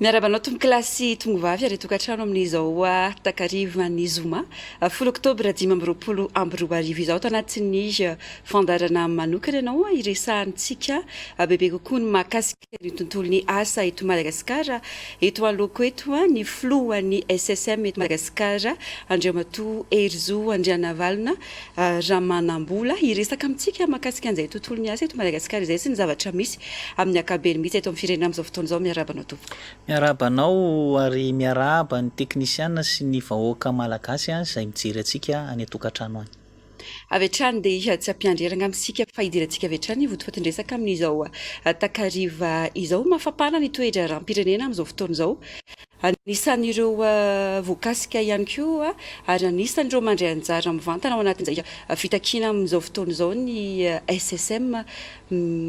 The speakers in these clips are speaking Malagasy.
Miarabanao tombokilasy tombovavy ary tokantrano amin'izao takariva ny zoma 10 oktobra 2024 izao tao anatin'ny fandarana manokana ianao iresahantsika bebe kokoa ny mahakasika ny tontolon'ny asa eto Madagasikara eto aloko eto ny floan'ny SSM eto Madagasikara Andriamatoa Herzo Andrianavalona Ramanambola iresaka amintsika mahakasika an'izay tontolon'ny asa eto Madagasikara izay sy ny zavatra misy amin'ny akabeny mihitsy eto amin'ny firenena amin'izao fotoana izao miarabanao tompoko. Miarabanao ary miarahaba ny teknisiana sy ny vahoaka malagasy izay mijery antsika any tokantrano any. Avy hatrany dia tsy ampiandrerana amintsika fa idirantsika avy hatrany votofatindresaka amin'izao takariva izao mafapana ny toetra rahampirenena amin'izao fotoana izao. Anisan'ireo voakasika ihany koa ary anisan'ireo mandray anjara mivantana ao anatin'izay fitakiana amin'izao fotoana izao ny SSM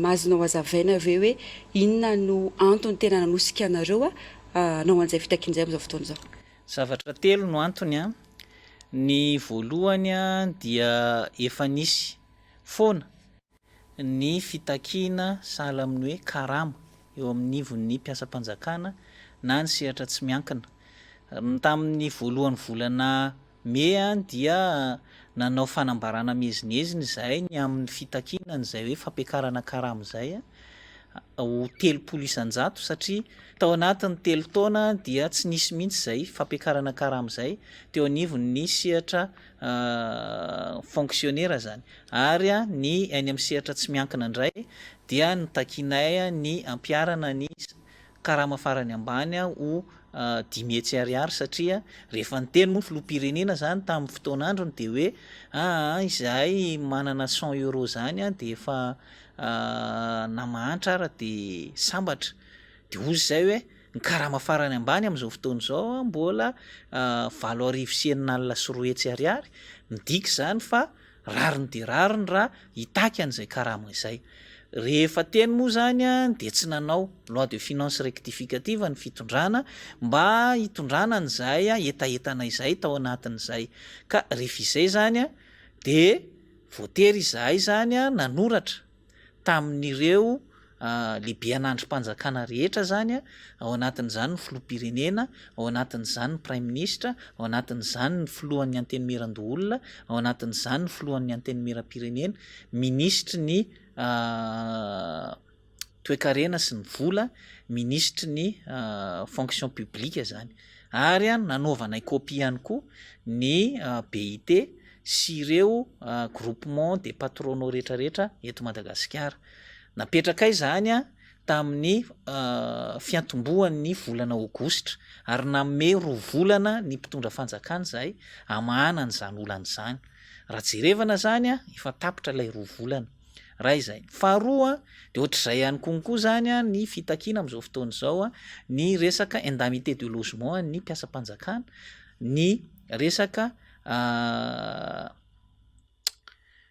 mazonao hazavaina avy eo hoe inona no antony tena nanosika anareo nao an'izay fitakiana izay amin'izao fotoana izao. Zavatra telo no antony a. Ny voalohany dia efa nisy foana ny fitakiana sahala amin'ny hoe karama eo amin'ny ivon'ny mpiasam-panjakana na ny sehatra tsy miankina. Tamin'ny voalohany volana Mey dia nanao fanambarana mezinezina izay ny amin'ny fitakiana izay hoe fampiakarana karama izay ho 30 isan-jato satria tao anatin'ny 3 taona dia tsy nisy mihitsy izay fampiakarana karama izay teo anivon'ny sehatra fonctionnaire zany ary ny any amin'ny sehatra tsy miankina indray dia nitakinay ny ampiarana ny karama farany ambany ho 10 hetsy ariary satria rehefa niteny moa filoham-pirenena zany tamin'ny fotoan'androny dia hoe izahay manana 100 euro zany dia efa namahantra ara dia sambatra dia ozy izay hoe ny karama farany ambany amin'izao fotoana izao mbola 7,5 sy 4 hetsy ariary midika zany fa rariny dia rariny raha hitaky an'izay karama izay. Rehefa teny moa zany dia tsy nanao loi de finance rectificative ny fitondrana mba hitondrana an'izay etaetana izay tao anatin'izay ka rehefa izay zany dia voatery izahay zany nanoratra tamin'ireo lehibe an'androm-panjakana rehetra zany ao anatin'izany ny filoham-pirenena, ao anatin'izany ny prime ministre, ao anatin'izany ny filohan'ny antenimiran-doholona, ao anatin'izany ny filohan'ny antenimiram-pirenena, ministry ny toe-karena sy ny vola, ministry ny fonction publique zany ary nanaovanay copie ihany koa ny BIT sy ireo groupement des patronaux rehetrarehetra eto Madagasikara. Napetraka izany tamin'ny fiantombohan'ny volana Aogositra ary nanome 2 volana ny mpitondra fanjakana izay hamahana an'izany olana izany. Raha jerevana zany efa tapitra ilay 2 volana. Raha izay. Faharoa dia ohatr'izay ihany konkoa zany ny fitakiana amin'izao fotoana izao ny resaka indemnité de logement ny mpiasam-panjakana, ny resaka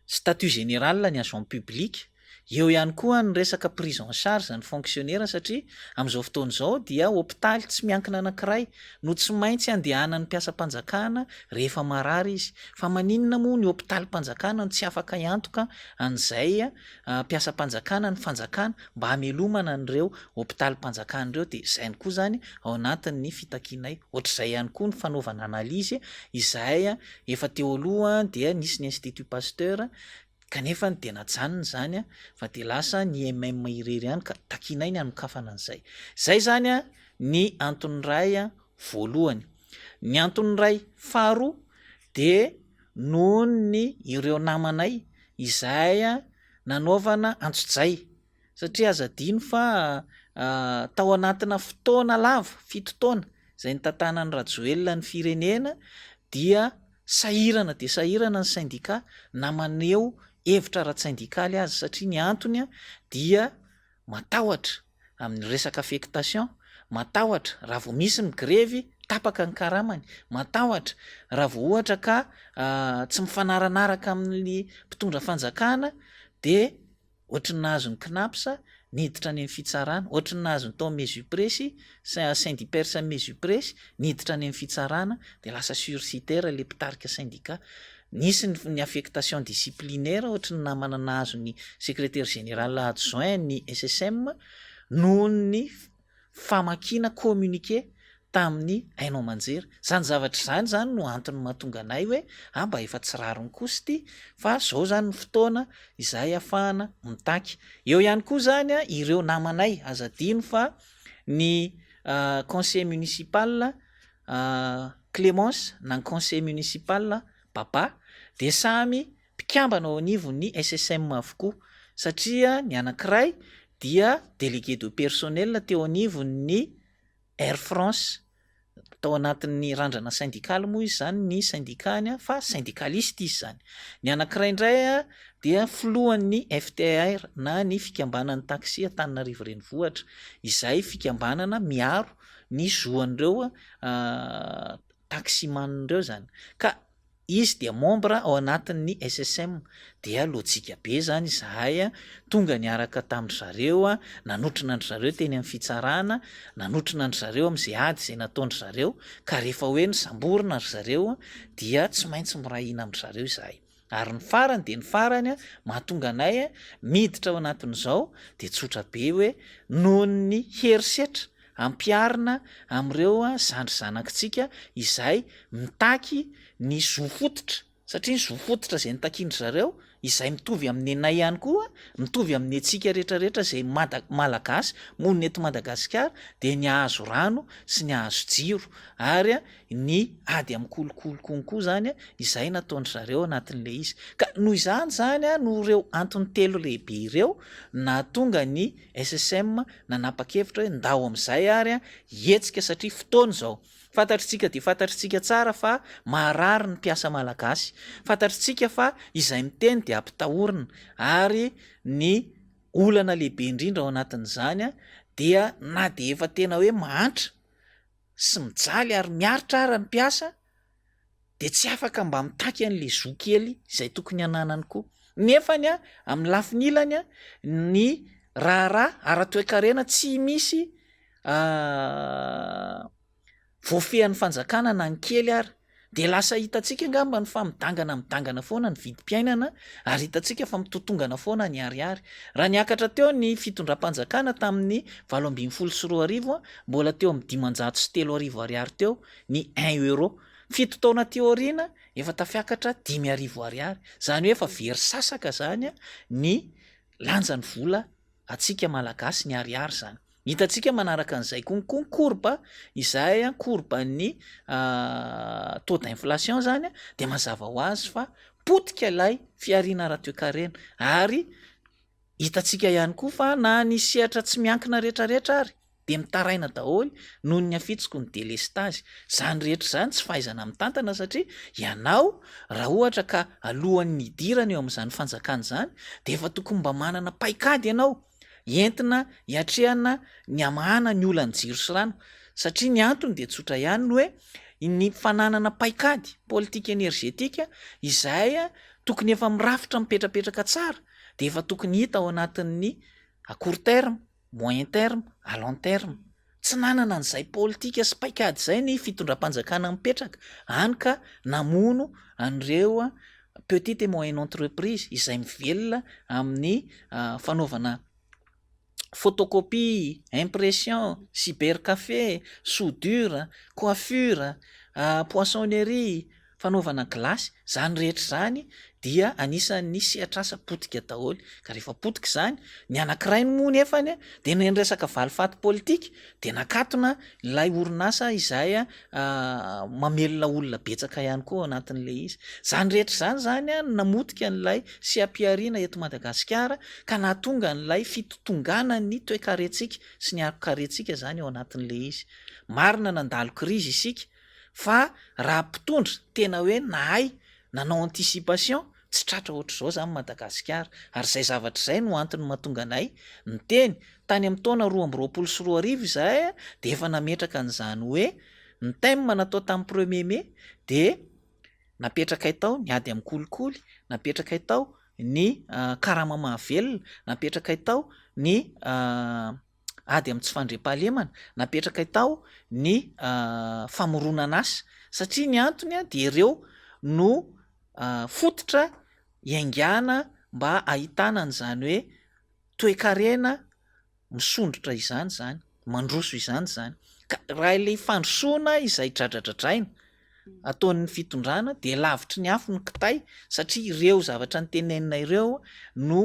statut général ny agent public, eo ihany koa ny resaka prise en charge ny fonctionnaire satria amin'izao fotoana izao dia hôpitaly tsy miankina anankiray no tsy maintsy andehanan'ny mpiasam-panjakana rehefa marary izy. Fa maninona moa ny hôpitalim-panjakana no tsy afaka hiantoka an'izay mpiasam-panjakana ny fanjakana mba hamelomana an'ireo hôpitalim-panjakana ireo dia izay koa zany ao anatin'ny fitakianay. Ohatr'izay ihany koa ny fanaovana analizy izay efa teo aloha dia nisy ny Institut Pasteur kanefa dia najanona zany fa dia lasa ny IMM irery ihany ka takianay ny hanokafana an'izay. Izay zany ny antony iray voalohany. Ny antony iray faharoa dia noho ny ireo namanay izay nanaovana antso-jay satria aza adino fa tao anatina fotoana lava 7 taona izay nitantana ny Rajoelina ny firenena dia sahirana dia sahirana ny syndicat na maneho hevitra ara-tsindikaly azy satria ny antony dia matahotra amin'ny resaka affectation, matahotra raha vao misy ny grevy tapaka ny karamany, matahotra raha vao ohatra ka tsy mifanaranaraka amin'ny mpitondra fanjakana dia ohatrany nahazo ny CNAPS niditra any amin'ny fitsarana, ohatrany nahazo ny tao Mesupressy syndipersa Mesupressy niditra any amin'ny fitsarana dia lasa sursitaire le mpitarika syndicat. Nisy ny affectation disciplinaire ohatrany namana nahazo ny secrétaire général adjoint ny SSM noho ny famakiana communiqué tamin'ny hainao manjery. Zany zavatra zany zany no antony mahatonga anay hoe mba efa tsy rariny kosa ity fa zao zany ny fotoana izay ahafahana mitaky. Eo ihany koa zany ireo namanay azadino fa ny conseil municipal Clémence na ny conseil municipal Baba de samy mpikambana ao anivon'ny SSM avokoa, satria ny anankiray dia délégué de personnel teo anivon'ny Air France, tao anatin'ny randrana syndicale moa izy zany ny syndicany fa syndicaliste izy zany. Ny anankiray indray dia filohan'ny FTR na ny fikambanan'ny taxi Antananarivo renivohitra, izay fikambanana miaro ny zoan'ireo taximan-reo zany. Ka izy dia membre ao anatin'ny SSM, dia lojika be zany izahay tonga niaraka tamin'ny zareo nanotrina andry zareo teny amin'ny fitsarana, nanotrina andry zareo amin'izay ady izay nataondry zareo, ka rehefa hoe ny samborina ry zareo dia tsy maintsy mirahina amindry zareo izahay. Ary ny farany dia ny farany mahatonga anay miditra ao anatin'izao dia tsotra be hoe noho ny herisetra ampiarina amin'ireo zandry zanakitsika izay mitaky ny zo fototra, satria ny zo fototra izay nitakiandry zareo izay mitovy amin'ny anay ihany koa, mitovy amin'ny antsika rehetrarehetra izay malagasy monina eto Madagasikara, dia ny hahazo rano sy ny hahazo jiro ary ny ady amin'ny kolokolo konkoa zany izay nataondry zareo anatin'le izy. Ka noho izany zany no ireo antony telo lehibe ireo na tonga ny SSM nanapa-kevitra hoe ndao amin'izay ary hetsika, satria fotoana izao fantatritsika dia fantatritsika tsara fa maharary ny mpiasa malagasy, fantatritsika fa izay miteny dia ampitahorina, ary ny olana lehibe indrindra ao anatin'izany dia na dia efa tena hoe mahantra sy mijaly ary miaritra ary ny mpiasa dia tsy afaka mba mitaky an'le zo kely izay tokony hananany koa. Nefany amin'ny lafiny ilany ny raharaha ara-toekarena tsy misy voafehan'ny fanjakana na ny kely ary, dia lasa hitantsika angamba ny fa midangana foana ny vidim-piainana, ary hitantsika fa mitotongana foana ny ariary. Raha niakatra teo ny fitondram-panjakana tamin'ny 814 mbola teo amin'ny 503 ariary teo ny 1 euro. 7 taona teo aoriana efa tafiakatra 5,000 ariary, zany hoe efa very sasaka zany ny lanjan'ny vola atsika malagasy ny ariary zany. Hitantsika manaraka an'izay koa ny courbe izay courbe ny taux d'inflation zany dia mazava ho azy fa potika ilay fiariana ara-toekarena, ary hitantsika ihany koa fa na ny sehatra tsy miankina rehetrarehetra ary dia mitaraina daholo noho ny afitsiko ny délestage. Zany rehetra zany tsy fahaizana mitantana, satria ianao raha ohatra ka alohan'ny idirana eo amin'izany fanjakana izany dia efa tokony mba manana paikady ianao entina hiatrehana ny amahana ny olan'ny jiro sy rano, satria ny antony dia tsotra ihany hoe ny fananana paikady politika energetika izay tokony efa mirafitra mipetrapetraka tsara, dia efa tokony hita ao anatin'ny à court terme, moyen terme, à long terme. Tsy nanana an'izay politika sy paikady izay ny fitondram-panjakana mipetraka, hany ka namono an'ireo petite et moyenne entreprise izay mivelona amin'ny fanaovana photocopie, impression, cybercafé, soudure, coiffure, poissonnerie, fanaovana glasy. Zany rehetra zany dia anisan'ny sehatr'asa potika daholo. Ka rehefa potika izany, ny anankiray no moa nefany dia ny resaka valifaty politika dia nakatona ilay orinasa izay mamelona olona betsaka ihany koa ao anatin'ilay izy. Zany rehetra zany namotika n'ilay seha-piariana eto Madagasikara, ka nahatonga n'ilay fitotongana ny toe-karentsika sy ny aro-karentsika zany ao anatin'ilay izy. Marina nandalo krizy isika, fa raha mpitondra tena hoe nahay nanao anticipation, tsy tratra ohatr'izao zany Madagasikara. Ary izay zavatra izay no antony mahatonga anay niteny tany amin'ny taona 2024 izahay dia efa nametraka an'izany hoe ny thème natao tamin'ny 1er mai dia napetraka tao ny ady amin'ny kolikoly, napetraka tao ny karama mahavelona, napetraka tao ny ady amin'ny tsy fandriam-pahalemana, napetraka tao ny famoronana asa, satria ny antony dia ireo no fototra hiaingana mba ahitana an'izany hoe toe-karena misondrotra izany. mandroso izany zany ka raha ilay fandrosoana izay dradradradraina ataon'ny fitondrana de lavitry ny afo ny kitay satria ireo zavatra ny tenenina ireo no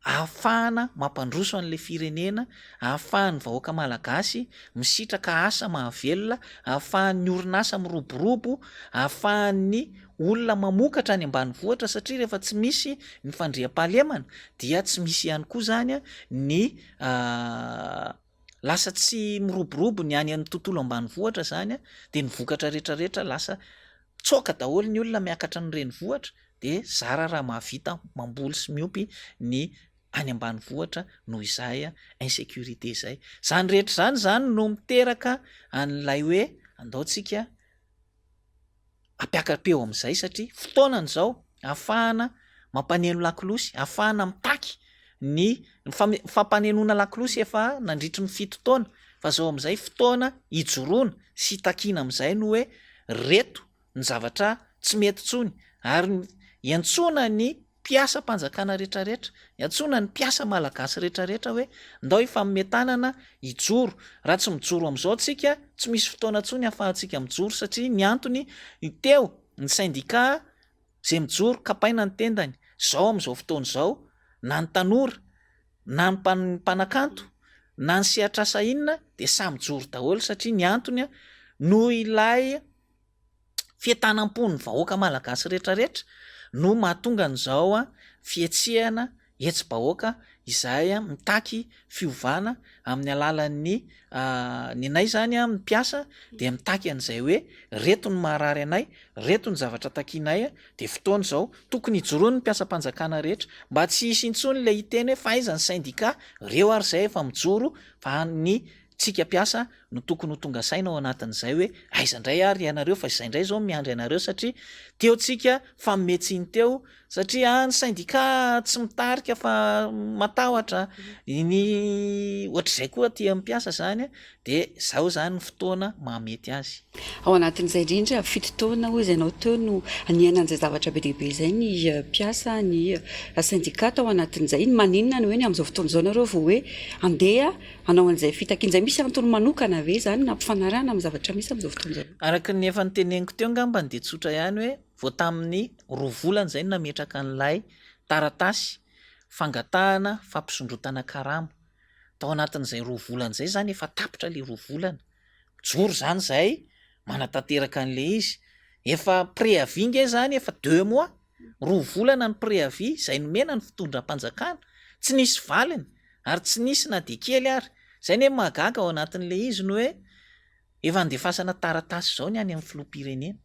ahafahana mampandroso an'le firenena, ahafahan'ny vahoaka malagasy misitraka asa mahavelona, ahafahan'ny orinasa miroborobo, ahafahan'ny olona mamokatra any ambanivohitra satria rehefa tsy misy ny fandriam-pahalemana dia tsy misy ihany koa zany ny lasa tsy miroborobo ny any amin'ny tontolo ambanivohitra zany de ny vokatra rehetrarehetra lasa tsoka daholo ny olona miakatra ny renivohitra de zara raha mahavita mamboly sy miompy ny any ambanivohitra noho izay insécurité zay. Zany rehetra zany no miteraka an'ilay hoe andaotsika ampiakapeo amin'izay satria fotoanany zao ahafahana mampaneno lakolosy, ahafahana mitaky ny fampanenona lakolosy efa nandritry ny 7 taona fa zao amin'izay fotoana ijoroana sy takiana amin'izay no hoe reto ny zavatra tsy mety tsony ary iantsona ny mpiasa mpanjakana rehetrarehetra, iantsona ny mpiasa malagasy rehetrarehetra hoe ndao ifamimetanana ijoro, raha tsy mijoro amin'izao tsika tsy misy fotoana tsony ahafahantsika mijoro satria ny antony teo ny syndicat zay mijoro kapaina ny tendany. Zao amin'izao fotoana izao na ny tanora na ny mpanakanto na ny sehatra asa inona de samy joro daholo satria ny antony no ilay fientanam-pony vahoaka malagasy rehetrarehetra no mahatonga an'izao fietsehana hetsy-bahoaka izay mitaky fiovana amin'ny alalan'ny ny anay zany mpiasa de mitaky an'izay hoe reto ny maharary anay, reto ny zavatra takianay de fotoana izao tokony hijoroany ny mpiasa-panjakana rehetra mba tsy hisy intsony le hiteny hoe fahaizany syndicat reo ary zay efa mijoro fa ny tsika mpiasa no tokony ho tonga saina ao anatin'izay hoe aiza indray ary ianareo fa izay indray zao miandry anareo satria teo tsika fa metsiny teo satria ny syndicat tsy mitarika fa matahotra ny ohatr'izay koa ty ampiasa zany de zao zany ny fotoana mahamety azy. Ao anatin'izay indrindra fito taona hoy izy ianao teo no anianan'izay zavatra be dehibe zay ny mpiasa ny syndicat ao anatin'izay iny maninona ny hoe ny amin'izao fotoana izao nareo vao hoe andeha anao an'izay fitakian'izay misy antony manokana ve zany na mpifanarana amin'ny zavatra misy amin'izao fotoana izao? Araka ny efa nyteneniko teo ngambany de tsotra ihany hoe vao tamin'ny 2 volana zay nametraka an'ilay taratasy fangatahana fampisondrotana karama tao anatin'izay 2 volana zay zany efa tapitra le 2 volana joro zany zay manatanteraka an'le izy efa préavis nge zany efa 2 mois 2 volana ny préavis zay nomena ny fitondram-panjakana tsy nisy valiny ary tsy nisy na de kely ary zay ny mahagaga ao anatin'le izy no hoe efa andefasana taratasy zao ny any amin'ny filoham-pirenena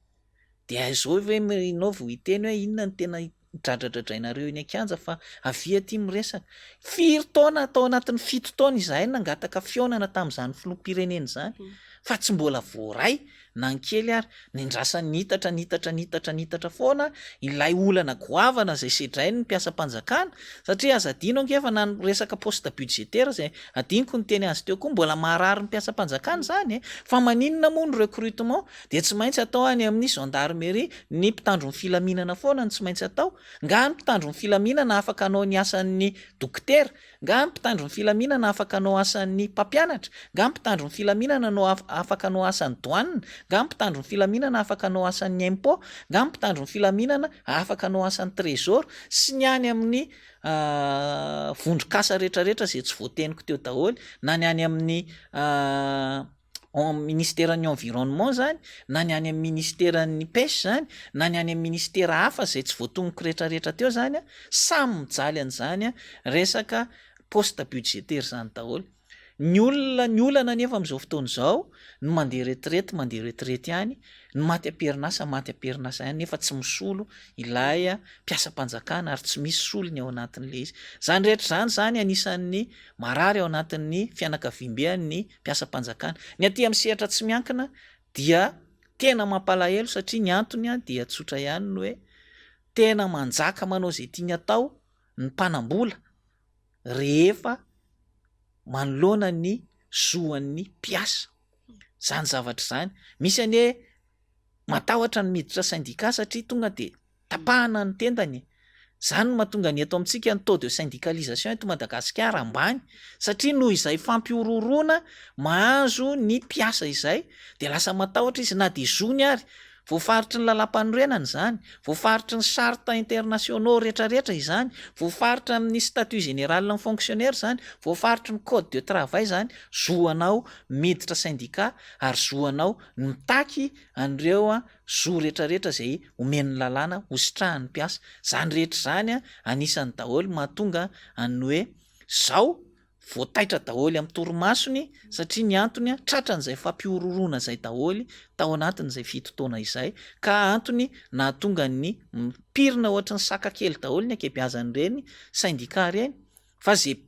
de azao hoe inao vao hiteny hoe inona ny tena dradradradrainareo eny an-kianja fa avia ty miresaka 4 taona atao anatin'ny 7 taona izahay nangataka fionana tamin'izany filoham-pirenena zany fa tsy mbola voaray na ny kely ary nindrasa nitatra foana ilay olana goavana zay sedrainy ny mpiasa-panjakana satria aza adino angefa na resaka poste budgétaire zay adiniko ny teny azy teo koa mbola maharary ny mpiasa-panjakana zany fa maninona moa ny recrutement de tsy maintsy atao any amin'ny gendarmerie ny mpitandro ny filaminana foana ny tsy maintsy atao nga ny mpitandro ny filaminana afaka anao ny asan'ny dokotera, nga ny mpitandro ny filaminana afaka anao asan'ny mpampianatra, nga ny mpitandro ny filaminana anao afaka anao asan'ny douane, nga mpitandro ny filaminana afaka anao asan'ny impôt, nga mpitandro ny filaminana afaka anao asan'ny trésor sy ny any amin'ny vondrokasa rehetrarehetra zay tsy voateniko teo daholo na ny any amin'ny ministèren'ny environnement zany na ny any amin'ny ministèren'ny pêche zany na ny any amin'ny ministèra hafa zay tsy voatoniko rehetrarehetra teo zany samy mijaly an'izany resaka poste budgétaire zany daholo. Ny olana nefa amin'izao fotoana izao no mandeha retraite ihany no maty am-perinasa ihany nefa tsy misolo ilay mpiasa-panjakana ary tsy misy solony ao anatin'le izy zany rehetra zany anisan'ny marary ao anatin'ny fianakaviam-bean'ny mpiasa-panjakana. Ny aty amin'ny sehatra tsy miankina dia tena mampalahelo satria ny antony dia tsotra ihany no hoe tena manjaka manao zay tiany atao ny mpanambola rehefa manoloana ny zoan'ny mpiasa zany zavatra zany misy ane matahotra ny miditra syndicat satria tonga de tapahana ny tendany Zany no mahatonga ny eto amintsika ny taux de syndicalisation eto Madagasikara ambany satria noho izay fampiororona mahazo ny mpiasa izay de lasa matahotra izy na de zony ary voafaritry ny lalam-panorenana zany, voafaritry ny charte internationaux rehetrarehetra izany, voafaritra amin'ny statut général ny fonctionnaire zany, voafaritry ny code de travail zany, zoanao miditra syndicat ary zoanao mitaky an'ireo zo rehetrarehetra zay omeny lalàna hositrahan'ny mpiasa. Zany rehetra zany anisany daholo mahatonga any hoe zao voataitra daholo amin'ny torimasony satria ny antony tratran'izay fampiororona zay daholo tao anatin'izay fitotoana izay ka antony nahatonga ny pirina ohatra ny saka kely daholo ny akebiazan'ireny syndicat reny fa zay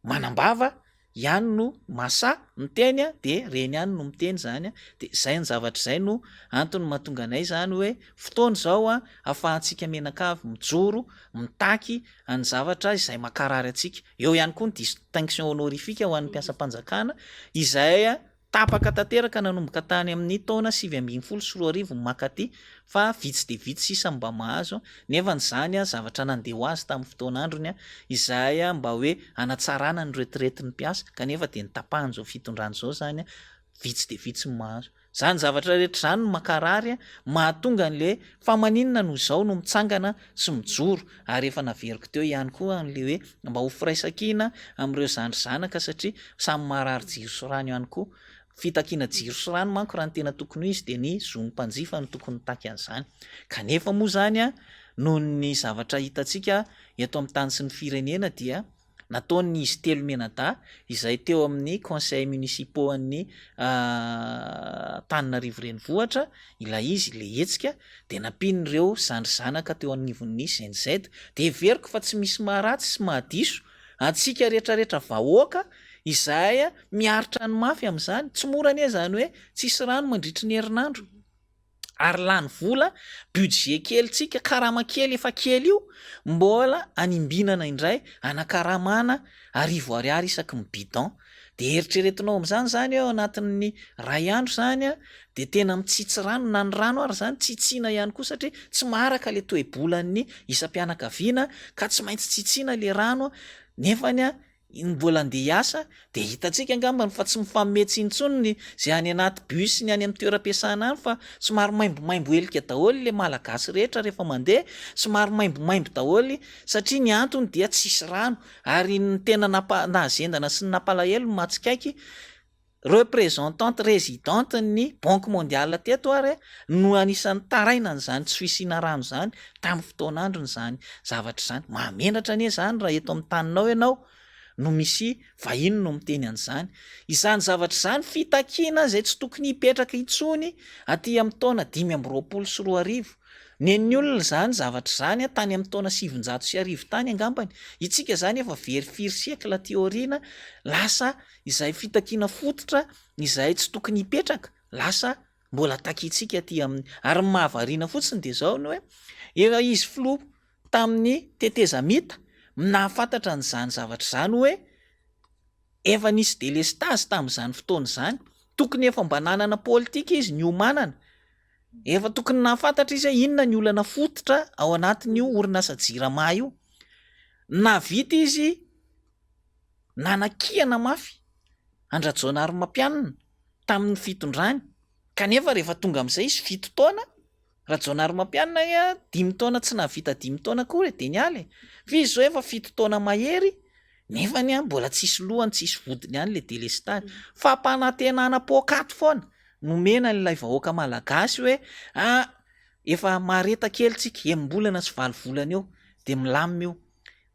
manambava ihany no masa miteny de reny ihany no miteny zany de zay ny zavatra zay no antony mahatonga anay zany hoe fotoana zao ahafahantsika menakavy mijoro mitaky any zavatra izay makarary atsika. Eo ihany koa ny distinction honorifique ho an'ny mpiasam-panjakana izay tapaka tanteraka nanomboka tany amin'ny taona 2014 makaty fa vitsy de vitsy sisa mba mahazo nefa nyzany zavatra nandeha ho azy tamin'ny fotoan'androny izay mba hoe anatsarana ny retraite ny mpiasa kanefa de nitapahany zao fitondrany zao zany vitsy de vitsy mahazo. Zany zavatra rehetra zany no makarary mahatonga an'le fa maninona no zao no mitsangana sy mijoro ary efa naveriko teo ihany koa an'le hoe mba ho firaisakina am'ireo zandry zanaka satria samy marary jiro sy rano ihany koa. Fitakiana jiro sy rano manko raha ny tena tokony ho izy de ny zon'ny mpanjifa no tokony taky an'izany kanefa moa zany noho ny zavatra hitantsika eto amin'ny tany sy ny firenena dia nataony izy telo menada izay teo amin'ny conseil municipaux an'ny Antananarivo renivohitra ilay izy le hetsika de nampin'ireo zandry zanaka teo anivon'ny CNZ de everiko fa tsy misy maharatsy sy mahadiso atsika rehetrarehetra vahoaka izay miaritra ny mafy amin'izany tsy mora anie zany hoe tsisy rano mandritry ny herinandro ary lany vola budget kelytsika karama kely efa kely io mbola animbinana indray anakaramana 10,000 isaky ny bidon de eritreretinao am'zany zany eo anatin'ny ray andro zany de tena mitsitsy rano na ny rano ary zany tsitsina ihany koa satria tsy maharaka le toe-bolan'ny isam-pianakaviana ka tsy maintsy tsitsina le rano nefany mbola andeha hiasa de hitantsika angambany fa tsy mifammetsy intsony zay any anaty bus ny any amin'ny toeram-piasana any fa somary maimbomaimbo helika daholo le malagasy rehetra rehefa mandeha somary maimbomaimbo daholo satria ny antony dia tsisy rano ary ny tena nahazendana sy ny napalahelo ny matsikaiky représentante résidente ny banque mondiale teto ary no anisan'ny taraina n'izany tsy fisiana rano zany tamin'ny fotoan'androny zany zavatra zany mahamenatra anie zany raha eto amin'ny taninao ianao no misy vahiny no miteny an'izany izany zavatra zany fitakiana zay tsy tokony hipetraka itsony aty amin'ny taona 2024 nen'ny olona zany zavatra zany tany amin'ny taona 700 tany angambany itsika zany efa verifiry siècle teoriana lasa izay fitakiana fototra izay tsy tokony hipetraka lasa mbola takitsika aty amin'ny ary mahavariana fotsiny de zao no hoe efa izy flo tamin'ny tetezamita nahafantatra n'izany zavatra zany hoe efa nisy délestage tamin'izany fotoana zany tokony efa mba nanana politika izy ny omanana efa tokony nahafantatra izy inona ny olana fototra ao anatin'io orinasa jirama io na vita izy nanakiana mafy Andrajonary Mampianina tamin'ny fitondrany kanefa rehefa tonga amin'izay izy fito taona Rajonary Mampianina 5 taona tsy nahavita 5 taona kory de nialy fa izy zao efa 7 taona mahery nefa ny mbola tsisy lohany tsisy vodiny ihany le délestage fampanantenana pokaty foana nomena n'ilay vahoaka malagasy hoe efa mareta kely tsika embolana sy 7 volana eo de milamina io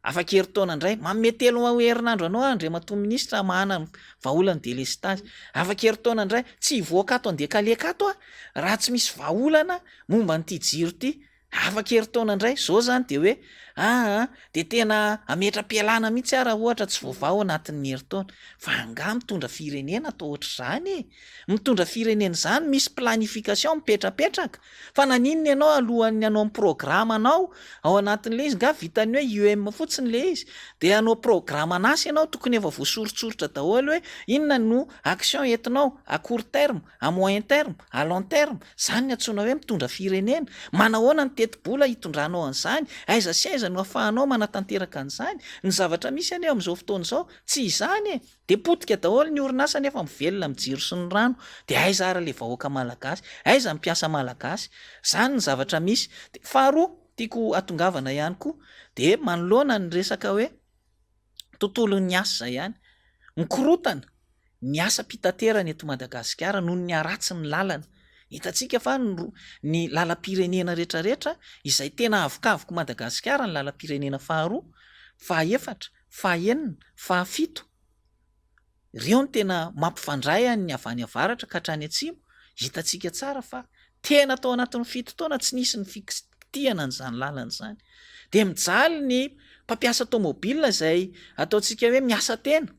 afa-kery taona indray mametelo herinandro anao andre matoa ministra mahana vahaolany délestage afa-kery taona indray tsy hivoaka ato andeha kaleka ato raha tsy misy vahaolana momba nyity jiro ty afa-kery taona indray zao zany de hoe de tena ametra-pialana mihitsy raha ohatra tsy voavao anatin'ny herintaona fa anga mitondra firenena atao ohatra zany mitondra firenena zany misy planification mipetrapetraka fa naninona ianao alohan'ny anao amin'ny programa anao ao anatin'le izy nga vitany hoe UM fotsiny le izy de anao programa anasy ianao tokony efa voasorotsoritra daholo hoe inona no action entinao à court terme à moyen terme à long terme zany ny antsoina hoe mitondra firenena manahoana ny teti-bola hitondranao an'izany aiza sy aiza aiza no ahafahanao manatanteraka an'izany ny zavatra misy any eo amin'izao fotoana izao tsy izany e de potika daholo ny orinasa nefa mivelona mijiro sy ny rano de aiza ara le vahoaka malagasy aiza mpiasa malagasy zany ny zavatra misy de faharoa tiako atongavana ihany koa de manoloana ny resaka hoe tontolon'ny asa zay ihany mikorotana ny asa pitaterana eto Madagasikara noho ny aratsy ny lalana hitantsika fa ny lalam-pirenena rehetrarehetra izay tena avokavoko Madagasikara ny lalam-pirenena faharoa fahaefatra fahaenina fahafito ireo ny tena mampifandray ny avy any avaratra ka hatrany atsimo hitantsika tsara fa tena tao anatin'ny fito taona tsy nisy ny fikitiana n'izany lalana izany de mijaly ny mpampiasa tômôbilina izay ataontsika hoe miasa tena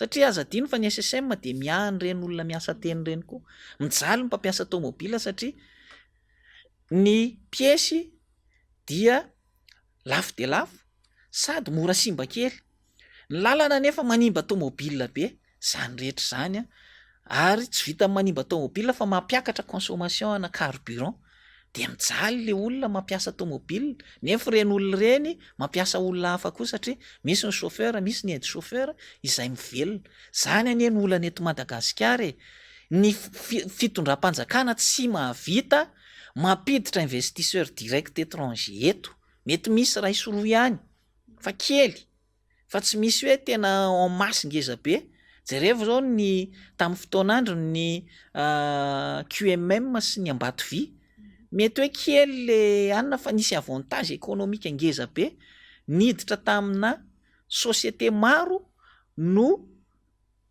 satria aza dino fa ny SSM de miahany reny olona miasa teny reny koa mijaly ny mpampiasa tômôbilina satria ny piesy dia lafo de lafo sady mora simba kely ny lalana nefa manimba tômôbilina be zany rehetra zany ary tsy vita manimba tômôbilina fa mampiakatra consommation ana carburant de mijaly le olona mampiasa tômôbilina nefa reny olona reny mampiasa olona hafa koa satria misy ny chauffeur misy ny aide chauffeur izay mivelona zany anie ny olana eto Madagasikara ny fitondram-panjakana tsy mahavita mampiditra investisseur direct étranger eto mety misy ray soroa ihany fa kely fa tsy misy hoe tena en masse ngeza be jereva zao ny tamin'ny fotoanandro ny QMM sy ny Ambatovy mety hoe kely le anina fa nisy avantage économique ngeza be niditra tamina société maro no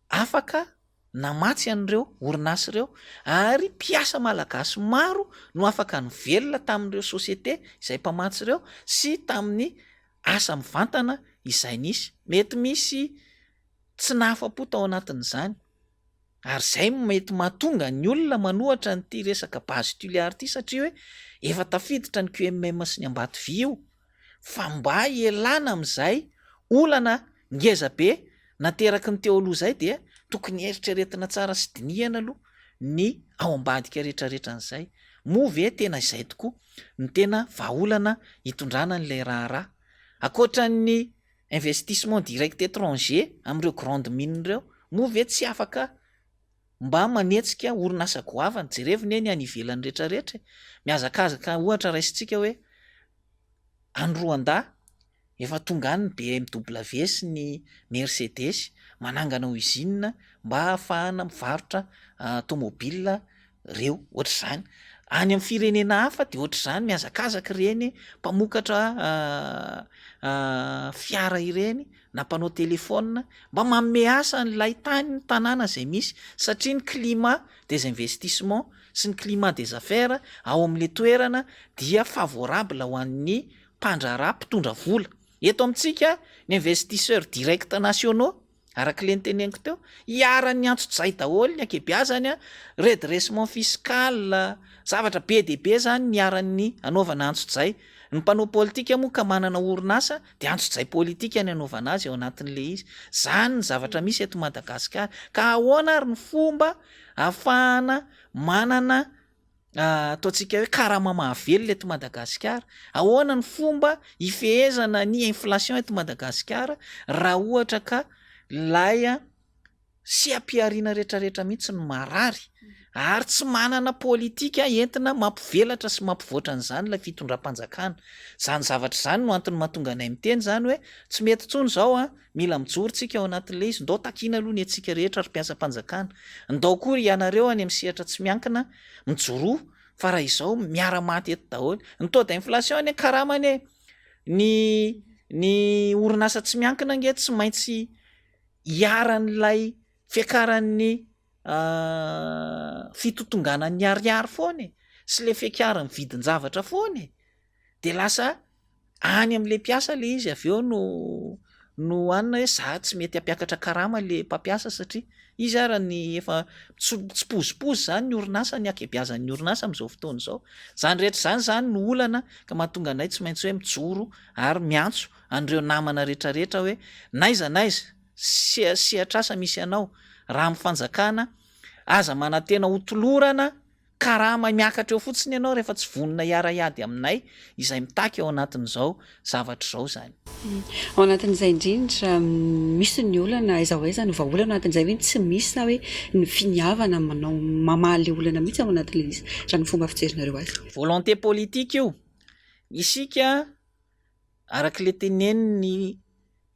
afaka namatsy an'ireo orinasy ireo ary mpiasa malagasy maro no afaka nivelona tamin'ireo société izay mpamatsy ireo sy tamin'ny asa mivantana izay nisy mety misy tsy nahafa-po tao anatin'izany ary zay mety mahatonga ny olona manohatra nyty resaka base tuliary ty satria hoe efa tafiditra ny QMM sy ny Ambatovy io fa mba ielana amin'izay olana ngeza be nateraky ny teo aloha zay dia tokony eritreretina tsara sy dinihana aloha ny ao ambadika rehetrarehetra an'izay moa ve tena izay tokoa ny tena vahaolana hitondrana n'ilay raharaha akoatran'ny investissement direct étranger amin'ireo grande mine ireo moa ve tsy afaka mba manetsika orinasa goavana jerevina eny any ivelany rehetrarehetra miazakazaka ohatra raisitsika hoe any Rwanda efa tonga any ny BMW sy ny Mercedes manangana usine mba ahafahana mivarotra tômôbilina reo ohatr'izany any amin'ny firenena hafa de ohatr'izany miazakazaka ireny mpamokatra fiara ireny na mpanao telefona mba manome asa n'ilay tany ny tanàna izay misy satria ny climat des investissements sy ny climat des affaires ao amin'le toerana dia favorable ho an'ny mpandraharaha mpitondra vola eto amintsika ny investisseur direct nationaux araka le nyteneniko teo hiaran'ny antso-jay daholo ny akebiazany redressement fiscal zavatra be de be zany niaran'ny anaovana antso-jay ny mpanao politika moa ka manana orinasa de antso-jay politika ny anaovana azy ao anatin'le izy zany ny zavatra misy eto Madagasikara ka ahoana ary ny fomba ahafahana manana ataontsika hoe karama mahavelona eto Madagasikara ahoana ny fomba hifehezana ny inflation eto Madagasikara raha ohatra ka laya sy ampiariana rehetrarehetra mihitsy ny marary ary tsy manana politika entina mampivelatra sy mampivoatra an'izany ilay fitondram-panjakana zany zavatra zany no antony mahatonga anay miteny zany hoe tsy mety tsony zao mila mijoro tsika ao anatin'le izy ndao takiana aloha ny antsika rehetra ary mpiasa-panjakana ndao kory ianareo any amin'ny sehatra tsy miankina mijoro fa raha izao miara-maty eto daholo ny taux d'inflation ny karamany ny orinasa tsy miankina nge tsy maintsy hiaran'ilay fiakaran'ny fitotonganan'ny ariary foana sy le fiakarany vidin-javatra foana de lasa any amin'le mpiasa le izy avy eo no anina hoe za tsy mety hampiakatra karama le mpampiasa satria izy ara ny efa tsy pozipozy zany ny orinasa ny akebiazan'ny orinasa amin'izao fotoana izao zany rehetra zany no olana ka mahatonga anay tsy maintsy hoe mijoro ary miantso an'ireo namana rehetrarehetra hoe naiza sehatrasa misy anao raha mifanjakana aza manantena hotolorana karaha miakatra eo fotsiny ianao rehefa tsy vonina hiara-iady aminay izay mitaky ao anatin'izao zavatra izao zany. Ao anatin'izay indrindra misy ny olana aiza hoaiza ny vahaolana ao anatin'izay hoe tsy misy na hoe ny finiavana manao mamaly olana mihitsy ao anatin'ilay izy raha ny fomba fijerinareo azy. Volonté politique io isika arak'le teneniny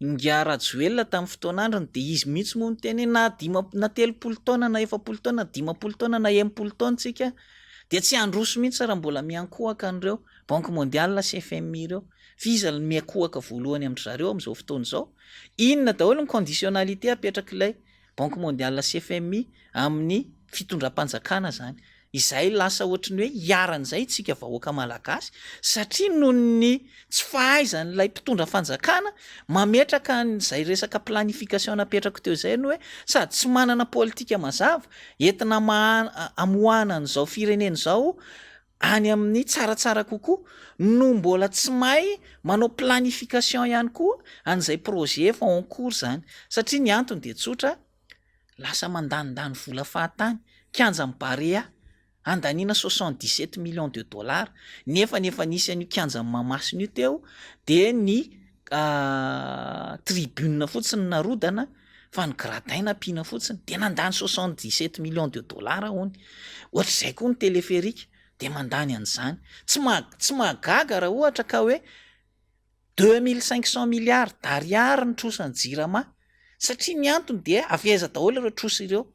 Ingia Rajoelina tamin'ny fotoan'androny dia izy mihitsy moa miteny na 30 taona na 40 taona na 50 taona na 80 taona tsika dia tsy handroso mihitsy raha mbola miankohaka an'ireo Banque mondiale sy FMI ireo. Fiza ny miankohaka voalohany amin'ny zareo amin'izao fotoana izao. Inona daholo ny conditionnalité apetrak'ilay Banque mondiale sy FMI amin'ny fitondram-panjakana zany. Izay lasa ohatrany hoe hiaran'izay tsika vahoaka malagasy satria noho ny tsy fahaizan'ilay mpitondra fanjakana mametraka an'izay resaka planification napetraka teo izay no hoe sady tsy manana politika mazava entina amoahana an'izao firenena izao any amin'ny tsaratsara kokoa no mbola tsy mahay manao planification ihany koa an'izay projet efa en cours zany satria ny antony dia tsotra lasa mandanindany vola fahatany kianja mibarea andaniana 77 millions de dollars nefa nisy an'io kianja mamasina io teo dia ny tribune fotsiny narodana fa ny gradin nampiana fotsiny dia nandany 77 millions de dollars hony ohatr'izay koa ny téléphérique dia mandany an'izany tsy mahagaga raha ohatra ka hoe 2500 milliards d'ariary ny trosan'ny jirama satria ny antony dia aveza daholo ireo trosa ireo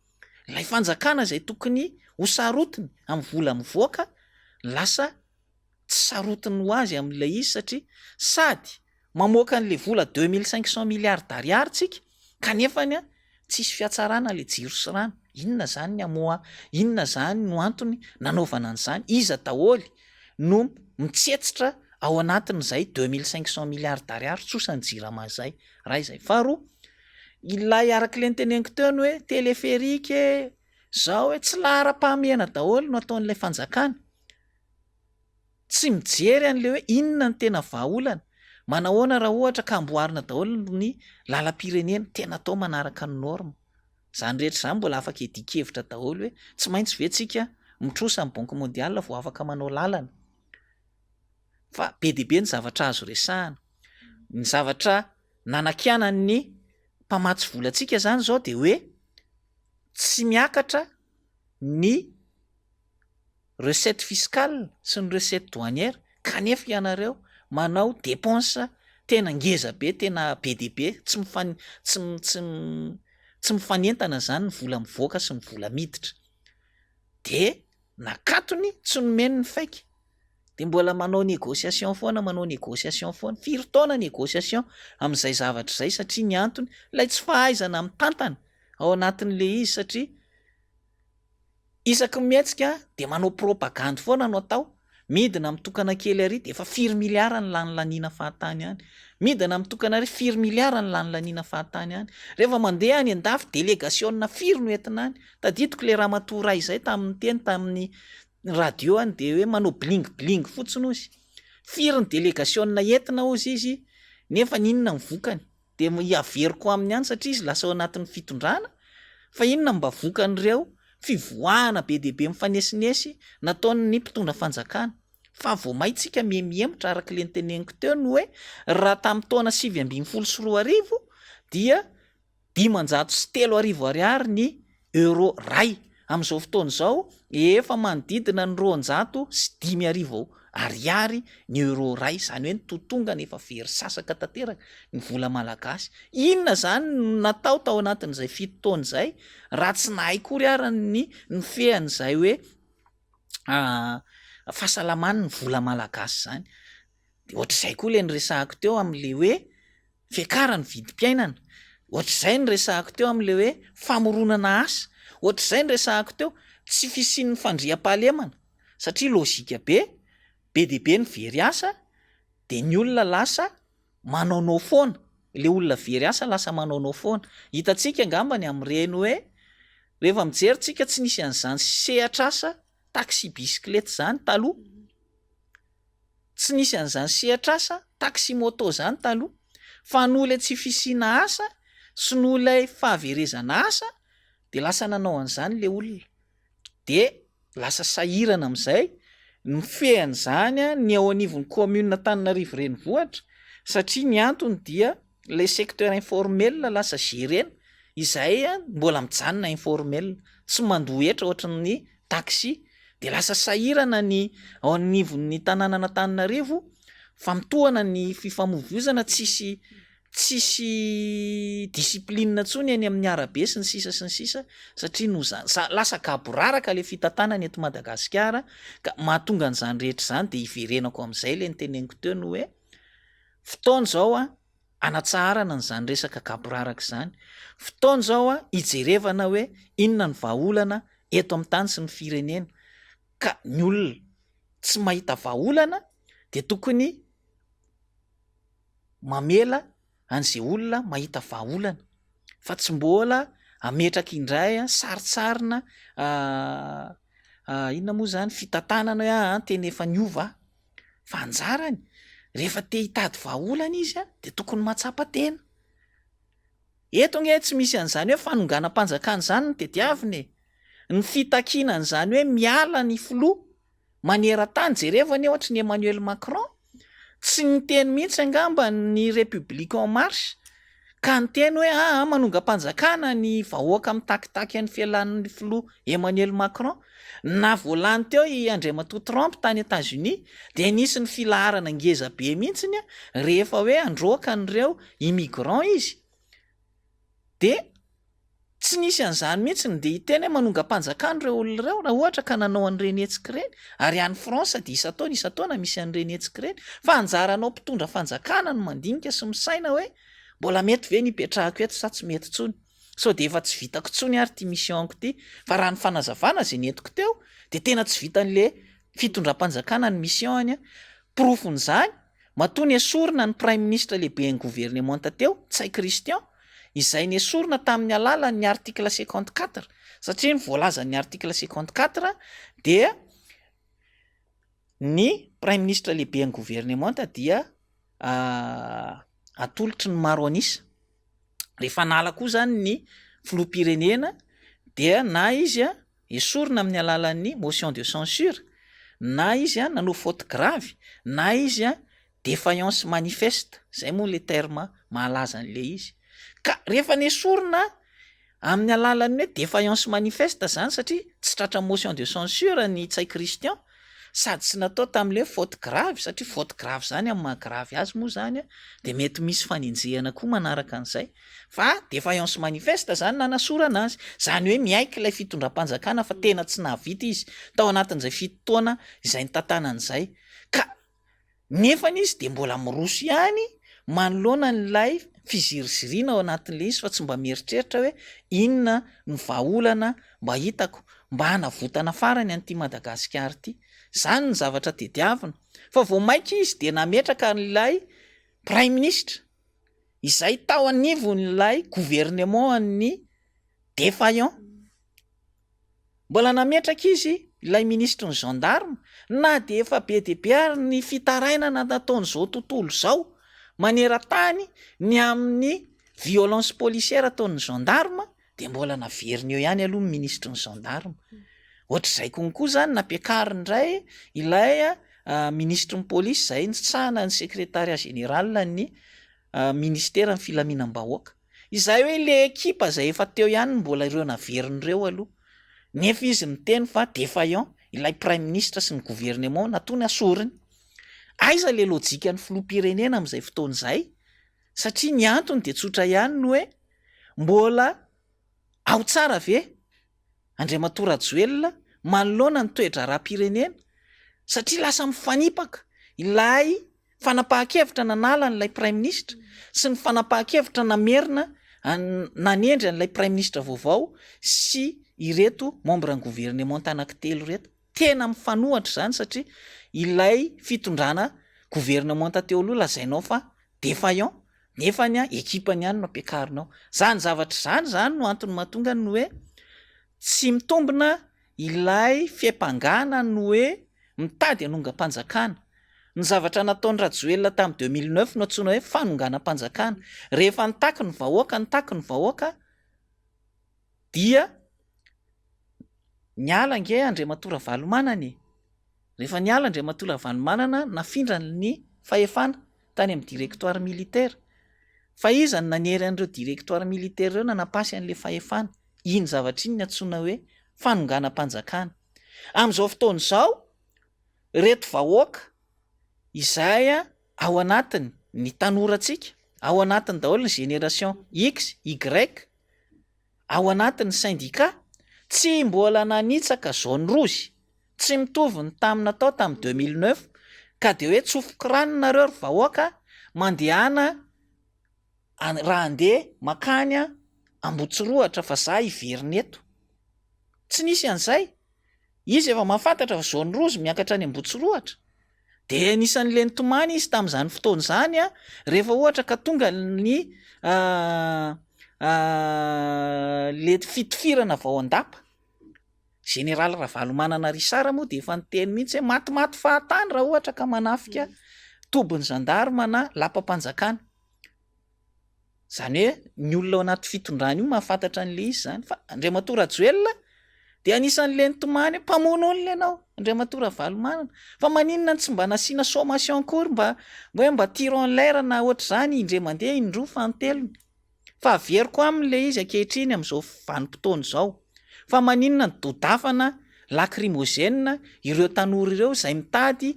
ilay fanjakana izay tokony ho sarotiny amin'ny vola mivoaka lasa tsy sarotiny ho azy amin'ilay izy satria sady mamoaka an'le vola 2500 milliards d'ariary tsika kanefany tsisy fiatsarana le jiro sy rano. Inona zany ny amoa, inona zany no antony nanaovana an'izany, iza daholo no mitsetsitra ao anatin'izay 2500 milliards d'ariary tsosan'ny jirama izay raha izay. Faharoa, ilay arak'le niteneniko teo ny hoe téléphérique zao hoe tsy lahara-pahamehana daholo no ataon'ilay fanjakana, tsy mijery an'le hoe inona ny tena vahaolana, manahoana raha ohatra ka amboarina daholo ny lalam-pirenena tena atao manaraka ny norme. Zany rehetra zany mbola afaka edikevitra daholo hoe tsy maintsy ventsika mitrosa amin'ny Banque mondiale vao afaka manao lalana. Fa be dia be ny zavatra azo resahana, ny zavatra nanakianan'ny mpamatsy volantsika zany zao dia hoe tsy miakatra ny recette fiscale sy ny recette douanière kanefa ianareo manao dépense tena ngeza be, tena be dia be, tsy mifanentana zany ny vola mivoaka sy ny vola miditra. Dia nakatony tsy nomeny ny faiky. Dia mbola manao négociation foana, firy taona négociation amin'izay zavatra izay satria ny antony ilay tsy fahaizana mitantana ao anatin'le izy satria isaky mihetsika dia manao propagande foana no atao. Midina mitokana kely ary dia efa firy miliara ny lany laniana fahatany any. Midina mitokana ary firy miliara ny lany laniana fahatany any. Rehefa mandeha any an-dafy délégation firy no entina any. Tadidiko le ramatoa iray izay tamin'ny teny tamin'ny radio any dia hoe manao bling bling fotsiny ozy. Firy ny délégation entina ozy izy nefa inona ny vokany. Dia hiaveriko aminy any satria izy lasa ao anatin'ny fitondrana. Fa inona mba vokan'ireo fivoahana be dia be mifanesinesy nataon'ny mpitondra fanjakana. Fa vao maintsika mihemihemitra arak'le niteneniko teo no hoe raha tamin'ny taona 2014 dia 503 ariary ny euro ray. Amin'izao fotoana izao efa manodidina ny 205 ariary ny euro ray, izany hoe totonga nefa very sasaka tanteraka ny vola malagasy. Inona zany natao tao anatin'izay 7 taona izay raha tsy nahay kory ary ny fehan'izay hoe fahasalamany ny vola malagasy zany. Dia ohatr'izay koa le niresahako teo amin'le hoe fiakarany vidim-piainana, ohatr'izay niresahako teo amin'le hoe famoronana asa, ohatr'izay niresahako teo tsy fisian'ny fandriam-pahalemana satria lôjika be dia be ny very asa dia ny olona lasa manaonao foana, le olona very asa lasa manaonao foana. Hitantsika angambany amin'ireny hoe rehefa mijery tsika tsy nisy an'izany sehatra asa taxi bisikileta zany taloha, tsy nisy an'izany sehatra asa taxi moto zany taloha, fa noho ilay tsy fisiana asa sy noho ilay fahaverezana asa dia lasa nanao an'izany le olona. Dia lasa sahirana amin'izay ny fehan'izany ny ao anivon'ny commune Antananarivo renivohitra satria ny antony dia le secteur informel lasa gérena izay mbola mijanona informel tsy mandohetra ohatran'ny taxi de lasa sahirana ny ao anivon'ny tanàna Antananarivo fa mitohana ny fifamoivoizana tsisy discipline ntsony any amin'ny arabe sy ny sisa satria no lasa gaboraraka le fitantanany eto Madagasikara ka mahatonga an'izany rehetra zany de iverenako amin'izay le niteneniko teo no hoe fotoana zao anatsarana n'izany resaka gaboraraka izany fotoana zao ijerevana hoe inona ny vahaolana eto amin'ny tany sy ny firenena ka ny olona tsy mahita vahaolana de tokony mamela an'izay olona mahita vahaolana fa tsy mbola ametraka indray saritsarina inona moa zany fitantanana hoe tena efa niova fa anjarany rehefa te hitady vahaolana izy de tokony matsapa tena eto nge tsy misy an'izany hoe fanonganam-panjakana zany ny tediaviny ny fitakinana zany hoe miala ny filoha maneran-tany jerevany ohatra ny Emmanuel Macron tsy ny teny mihitsy angamba ny République en marche ka ny teny hoe manongam-panjakana ny vahoaka mitakitaky an'ny fialan'ny filoha Emmanuel Macron na voalany teo i Andriamatoa Trump tany États-Unis de nisy ny filaharana ngeza be mihitsiny rehefa hoe androaka an'ireo immigrant izy de tsy nisy an'izany mihitsy de hiteny hoe manongam-panjakana ireo olona ireo raha ohatra ka nanao an'ireny hetsika ireny ary any France de isataona misy an'ireny hetsika ireny fa anjaranao mpitondra fanjakana no mandinika sy misaina hoe mbola mety ve ny ipetrahako eto sa tsy mety tsony so de efa tsy vitako tsony ary ty missionko ty fa raha ny fanazavana zay netiko teo de tena tsy vitan'le fitondram-panjakana ny mission profon'izany matony esorina ny prime ministre lehibe ny gouvernement teo Tsay Christian izay ny esorina tamin'ny alalan'ny article 54 satria ny voalaza ny article 54 dia ny prime ministre lehibe ny gouvernement dia atolotry ny maro anisa rehefa nala koa zany ny filoham-pirenena dia na izy esorina amin'ny alalan'ny motion de censure na izy nanao faute grave na izy défaillance manifeste zay moa le terme mahalaza an'le izy ka rehefa nesorina amin'ny alalan'ny hoe défaillance manifeste zany satria tsy tratra motion de censure ny Tsay Christian sady tsy natao tam'le faute grave satria faute grave zany amin'ny mahagravy azy moa zany de mety misy fanenjehana koa manaraka an'izay fa défaillance manifeste zany nanasorana azy zany hoe miaiky ilay fitondram-panjakana fa tena tsy nahavita izy tao anatin'izay fitotoana izay ny tantanan'izay ka nefany izy de mbola miroso ihany manoloana n'lay fizirizirina ao anatin'le izy fa tsy mba mieritreritra hoe inona ny vahaolana mba hitako mba hanavotana farany an'ity Madagasikara ty zany ny zavatra tediavina fa vao maika izy de nametraka n'lay prime ministre izay tao anivon'lay gouvernement an'ny défaillant mbola nametraka izy ilay ministre ny gendarme na de efa be de be ary ny fitarainana nataon'izao tontolo zao maneran-tany ny amin'ny violence policière ataon'ny gendarme de mbola naveriny eo ihany aloha ny ministre ny gendarme ohatr'izay konkoa zany nampiakariny indray ilay ministre ny polisy zay nitsahana ny secrétariat général ny ministère ny filaminam-bahoaka izay hoe le ekipa zay efa teo ihany mbola ireo naverin'ireo aloha nefa izy miteny fa défaillant ilay prime ministre sy ny gouvernement natony asoriny aiza le lojika ny filoham-pirenena amin'izay fotoan'izay satria ny antony de tsotra ihany no hoe mbola ao tsara ve Andriamatoa Rajoelina manoloana ny toetra raha-pirenena satria lasa mifanipaka ilay fanapahan-kevitra nanala n'ilay prime ministre sy ny fanapahan-kevitra namerina nanendry an'ilay prime ministre vaovao sy ireto membre ny gouvernement anankitelo reto tena mifanohatra zany satria ilay fitondrana gouvernement teo aloha lazainao fa défaillant nefany ekipany ihany no ampiakarinao zany zavatra zany no antony mahatonga ny hoe tsy mitombina ilay fiampangana no hoe mitady hanonga-panjakana ny zavatra nataon'ny Rajoelina tamin'ny 2009 no antsoina hoe fanonganam-panjakana rehefa nitaky ny vahoaka dia niala nge Andriamatora Valomanana rehefa niala Andriamatora Valomanana nafindra ny fahefana tany amin'ny direktoara militaire fa izany nanery an'ireo direktoara militaire ireo nanapasy an'le fahefana iny zavatra iny ny antsoina hoe fanonganam-panjakana amin'izao fotoana izao reto vahoaka izay ao anatiny ny tanorantsika ao anatiny daholo ny génération X, Y ao anatin'ny syndicat tsy mbola nanitsaka jaune rouge tsy mitovy ny tamina tao tamin'ny 2009 ka de hoe tsofokirano nareo ry vahoaka mandehana raha andeha makany Ambotsirohatra fa za iverina eto tsy nisy an'izay izy efa mahafantatra fa jaune rouge miakatra any Ambotsirohatra de anisan'le nitomany izy tamin'izany fotoana izany rehefa ohatra ka tonga ny le fitifirana vao andapa Général Ravalomanana Risara moa de efa niteny mihitsy hoe matimaty fahatany raha ohatra ka manafika tobiny zandarma na lapam-panjakana zany hoe ny olona ao anaty fitondrana io mahafantatra an'le izy zany fa Andriamatora Joelina de anisan'le nitomany mpamono olona ianao Andriamatora Valomanana fa maninona tsy mba nasiana sommation kory mba tiro en l'air na ohatra zany indre mandeha indroa fantelony fa averiko amin'le izy ankehitriny amin'izao vanim-potoana izao fa maninona ny dodafana lacrymogène ireo tanora ireo izay mitady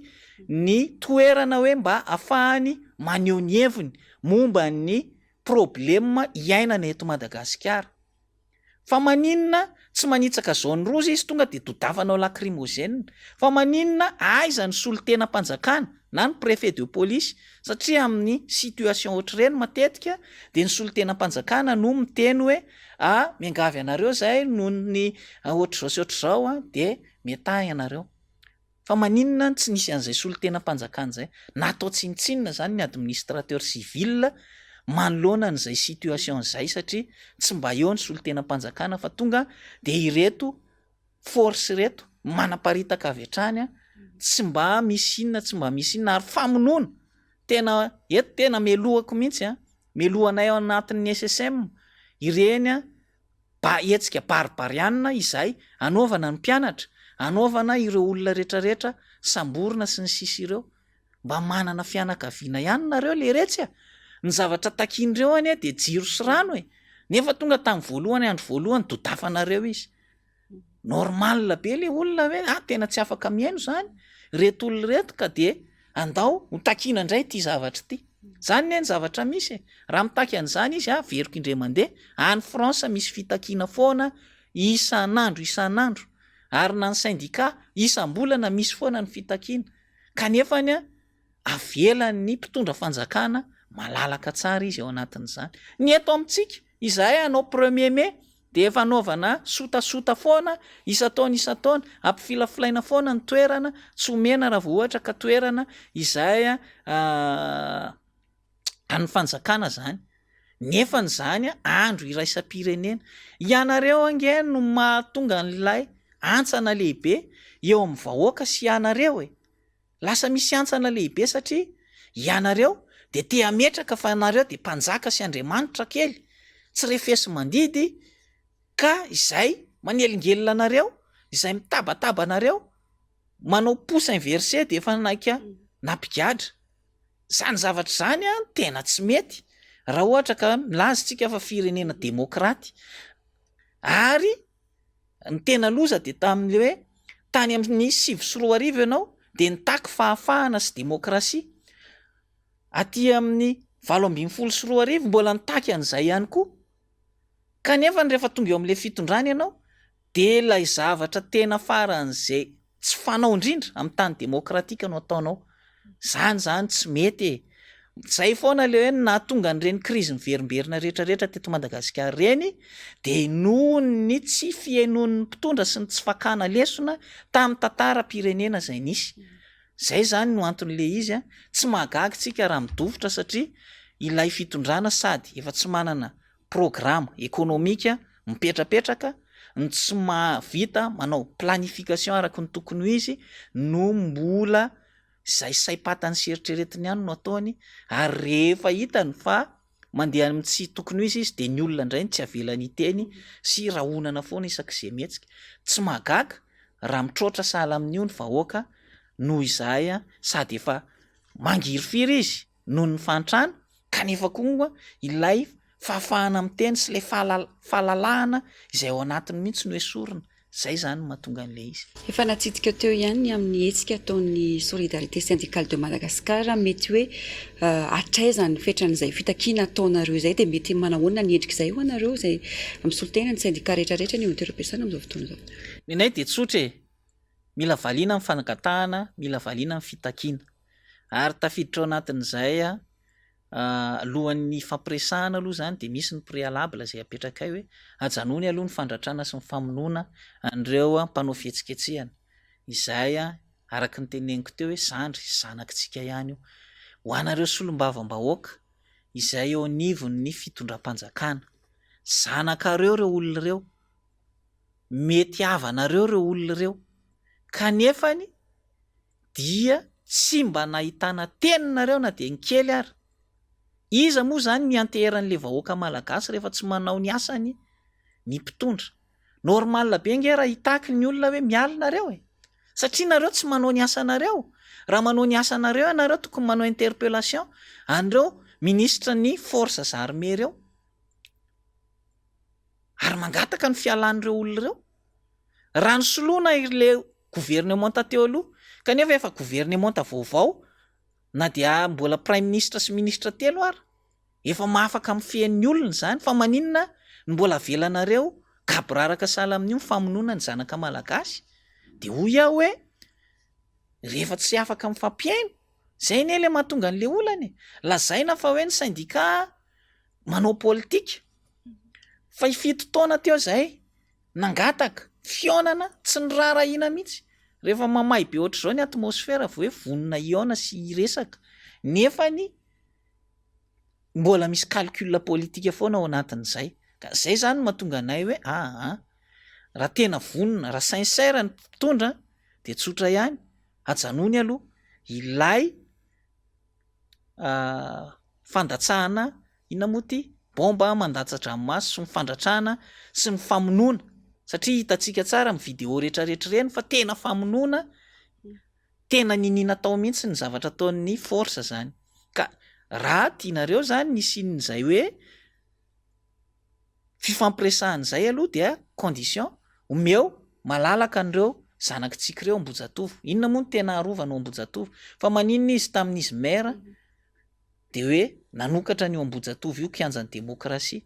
ny toerana hoe mba ahafahany maneho ny heviny momba ny problema iainana eto Madagasikara fa maninona tsy manitsaka jaune rouge izy tonga de dodafanao lacrymogène fa maninona aiza ny solon-tenam-panjakana na ny préfet de police satria amin'ny situation ohatr'ireny matetika de ny solon-tenam-panjakana no miteny hoe miangavy anareo zay noho ny ohatr'izao sy ohatr'izao de metahy anareo fa maninona tsy nisy an'izay solon-tenam-panjakana zay natao tsinitsinina zany ny administrateur civil manoloana n'izay situation zay satria tsy mba eo ny solon-tenam-panjakana fa tonga de ireto force reto manaparitaka avy hatrany tsy mba misy inona tsy mba misy inona ary famonoana tena melohako mihitsy melohanay ao anatin'ny SSM ireny etsika baribarianina izay anaovana ny mpianatra anaovana ireo olona rehetrarehetra samborina sy ny sisa ireo mba manana fianakaviana ihany nareo le retsy ny zavatra takin'ireo any de jiro sy rano nefa tonga tamin'ny voalohany andro voalohany dodafanareo izy normal be le olona hoe tena tsy afaka miaino zany reto olona reto ka de andao ho takina indray ity zavatra ity zany ny zavatra misy raha mitaky an'izany izy veriko indray mandeha any France misy fitakiana foana isan'andro ary na ny syndicat isam-bolana misy foana ny fitakiana kanefany avelan'ny mpitondra fanjakana malalaka tsara izy ao anatin'izany ny eto amintsika izahay anao 1er mai de efa anaovana sotasota foana isataona ampifilafilaina foana ny toerana tsy omena raha vao ohatra ka toerana izay any fanjakana zany nefa ny zany andro iraisam-pirenena ianareo ange no mahatonga n'lay antsana lehibe eo amin'ny vahoaka sy ianareo lasa misy antsana lehibe satria ianareo de te ametraka fa anareo de mpanjaka sy Andriamanitra kely tsy refesy mandidy ka izay manelingelina anareo izay mitabataba anareo manao pouce inversé de efa naika napigadra zany zavatra zany tena tsy mety raha ohatra ka milazitsika fa firenena demokraty ary ny tena loza de tamin'le hoe tany amin'ny 7 ianao de nitaky fahafahana sy demokrasia aty amin'ny 7 mbola nitaky an'izay ihany koa kanefa ny rehefa tonga eo amin'le fitondrana ianao de ilay zavatra tena faran'izay tsy fanao indrindra amin'ny tany demokratika no ataonao zany tsy mety zay foana le hoe nahatonga n'ireny krizy miverimberina rehetrarehetra teto Madagasikara reny de noho ny tsy fiainon'ny mpitondra sy ny tsy fakana lesona tamin'ny tantaram-pirenena zay nisy zay zany no anton'le izy tsy mahagaga tsika raha midofotra satria ilay fitondrana sady efa tsy manana programa ekonomika mipetrapetraka ny tsy mahavita manao planification araka ny tokony ho izy no mbola zay saipatany seritreretiny ihany no ataony ary rehefa hitany fa mandeha amin'ny tsy tokony ho izy de ny olona indray tsy avelany iteny sy rahonana foana isak'izay mihetsika tsy magaga raha mitroatra sahala amin'io ny vahoaka noho izay sady efa mangirifiry izy noho ny fantrana kanefa koa ilay fahafahana miteny sy lay fahalalahana izay ao anatiny mihitsy no hoe sorona zay zany mahatonga an'lay izy efa natsidika teo ihany amin'ny hetsika ataon'ny solidarité syndicale de Madagascar mety hoe atraizany fetrany izay fitakiana ataonareo izay de mety manahoana ny endrika izay ho anareo izay misolo tena ny syndicat rehetrarehetra ny interpersana amin'izao fotoana izao. Ny nay de tsotra e mila valiana amin'ny fanagatahana mila valiana amin'ny fitakiana ary tafiditra ao anatin'izay alohan'ny fampiresahana aloha zany de misy ny préalable zay apetraka hoe ajanony aloha ny fandratrana sy ny famonoana an'ireo mpanao fihetsiketsehana izay araka ny teneniko teo hoe zandry zanakitsika ihany io ho anareo solombavam-bahoaka izay eo anivon'ny fitondram-panjakana zanakareo reo olona reo mety havanareo reo olona reo kanefany dia tsy mba nahitana teninareo na de ny kely ary iza moa zany mianteheran'le vahoaka malagasy rehefa tsy manao ny asany ny mpitondra normal be nge raha hitaky ny olona hoe mialinareo satria nareo tsy manao ny asanareo raha manao ny asanareo ianareo tokony manao interpellation an'ireo ministra ny forces armées reo ary mangataka ny fialan'ireo olona reo raha ny soloana le gouvernement tateo aloha kanefa efa gouvernement vaovao na dia mbola prime ministre sy ministre telo ary efa mahafaka mifehan'ny olona zany fa maninona ny mbola avelanareo gabraraka sahala amin'io famonoana ny zanaka malagasy de hoy aho hoe rehefa tsy afaka mifampiaino zay ne le mahatonga an'le olana lazaina fa hoe ny syndicat manao politika fa ifito taona teo zay nangataka fionana tsy ny raharahiana mihitsy rehefa mamay be ohatr' zao ny atmosfera vo hoe vonona iona sy resaka nefany mbola misy calcul politika foana ao anatin'izay ka zay zany mahatonga anay hoe raha tena vonona raha sincère ny mpitondra de tsotra ihany ajanony aloha ilay fandatsahana inamoty bomba mandatsa-dranomasy sy ny fandratrahana sy ny famonoana satria hitatsika tsara amin'ny vidéo rehetrarehetra reny fa tena famonoana tena ninina tao mihitsy ny zavatra ataon'ny force zany ka raha tianareo zany nisin'izay hoe fifampiresahan'izay aloha dia condition omeo malalaka an'ireo zanakitsika ireo Ambojatovo inona moa ny tena arovana ao Ambojatovo fa maninona izy tamin'izy maire de hoe nanokatra ny Ambojatovo io kianjan'ny demokrasia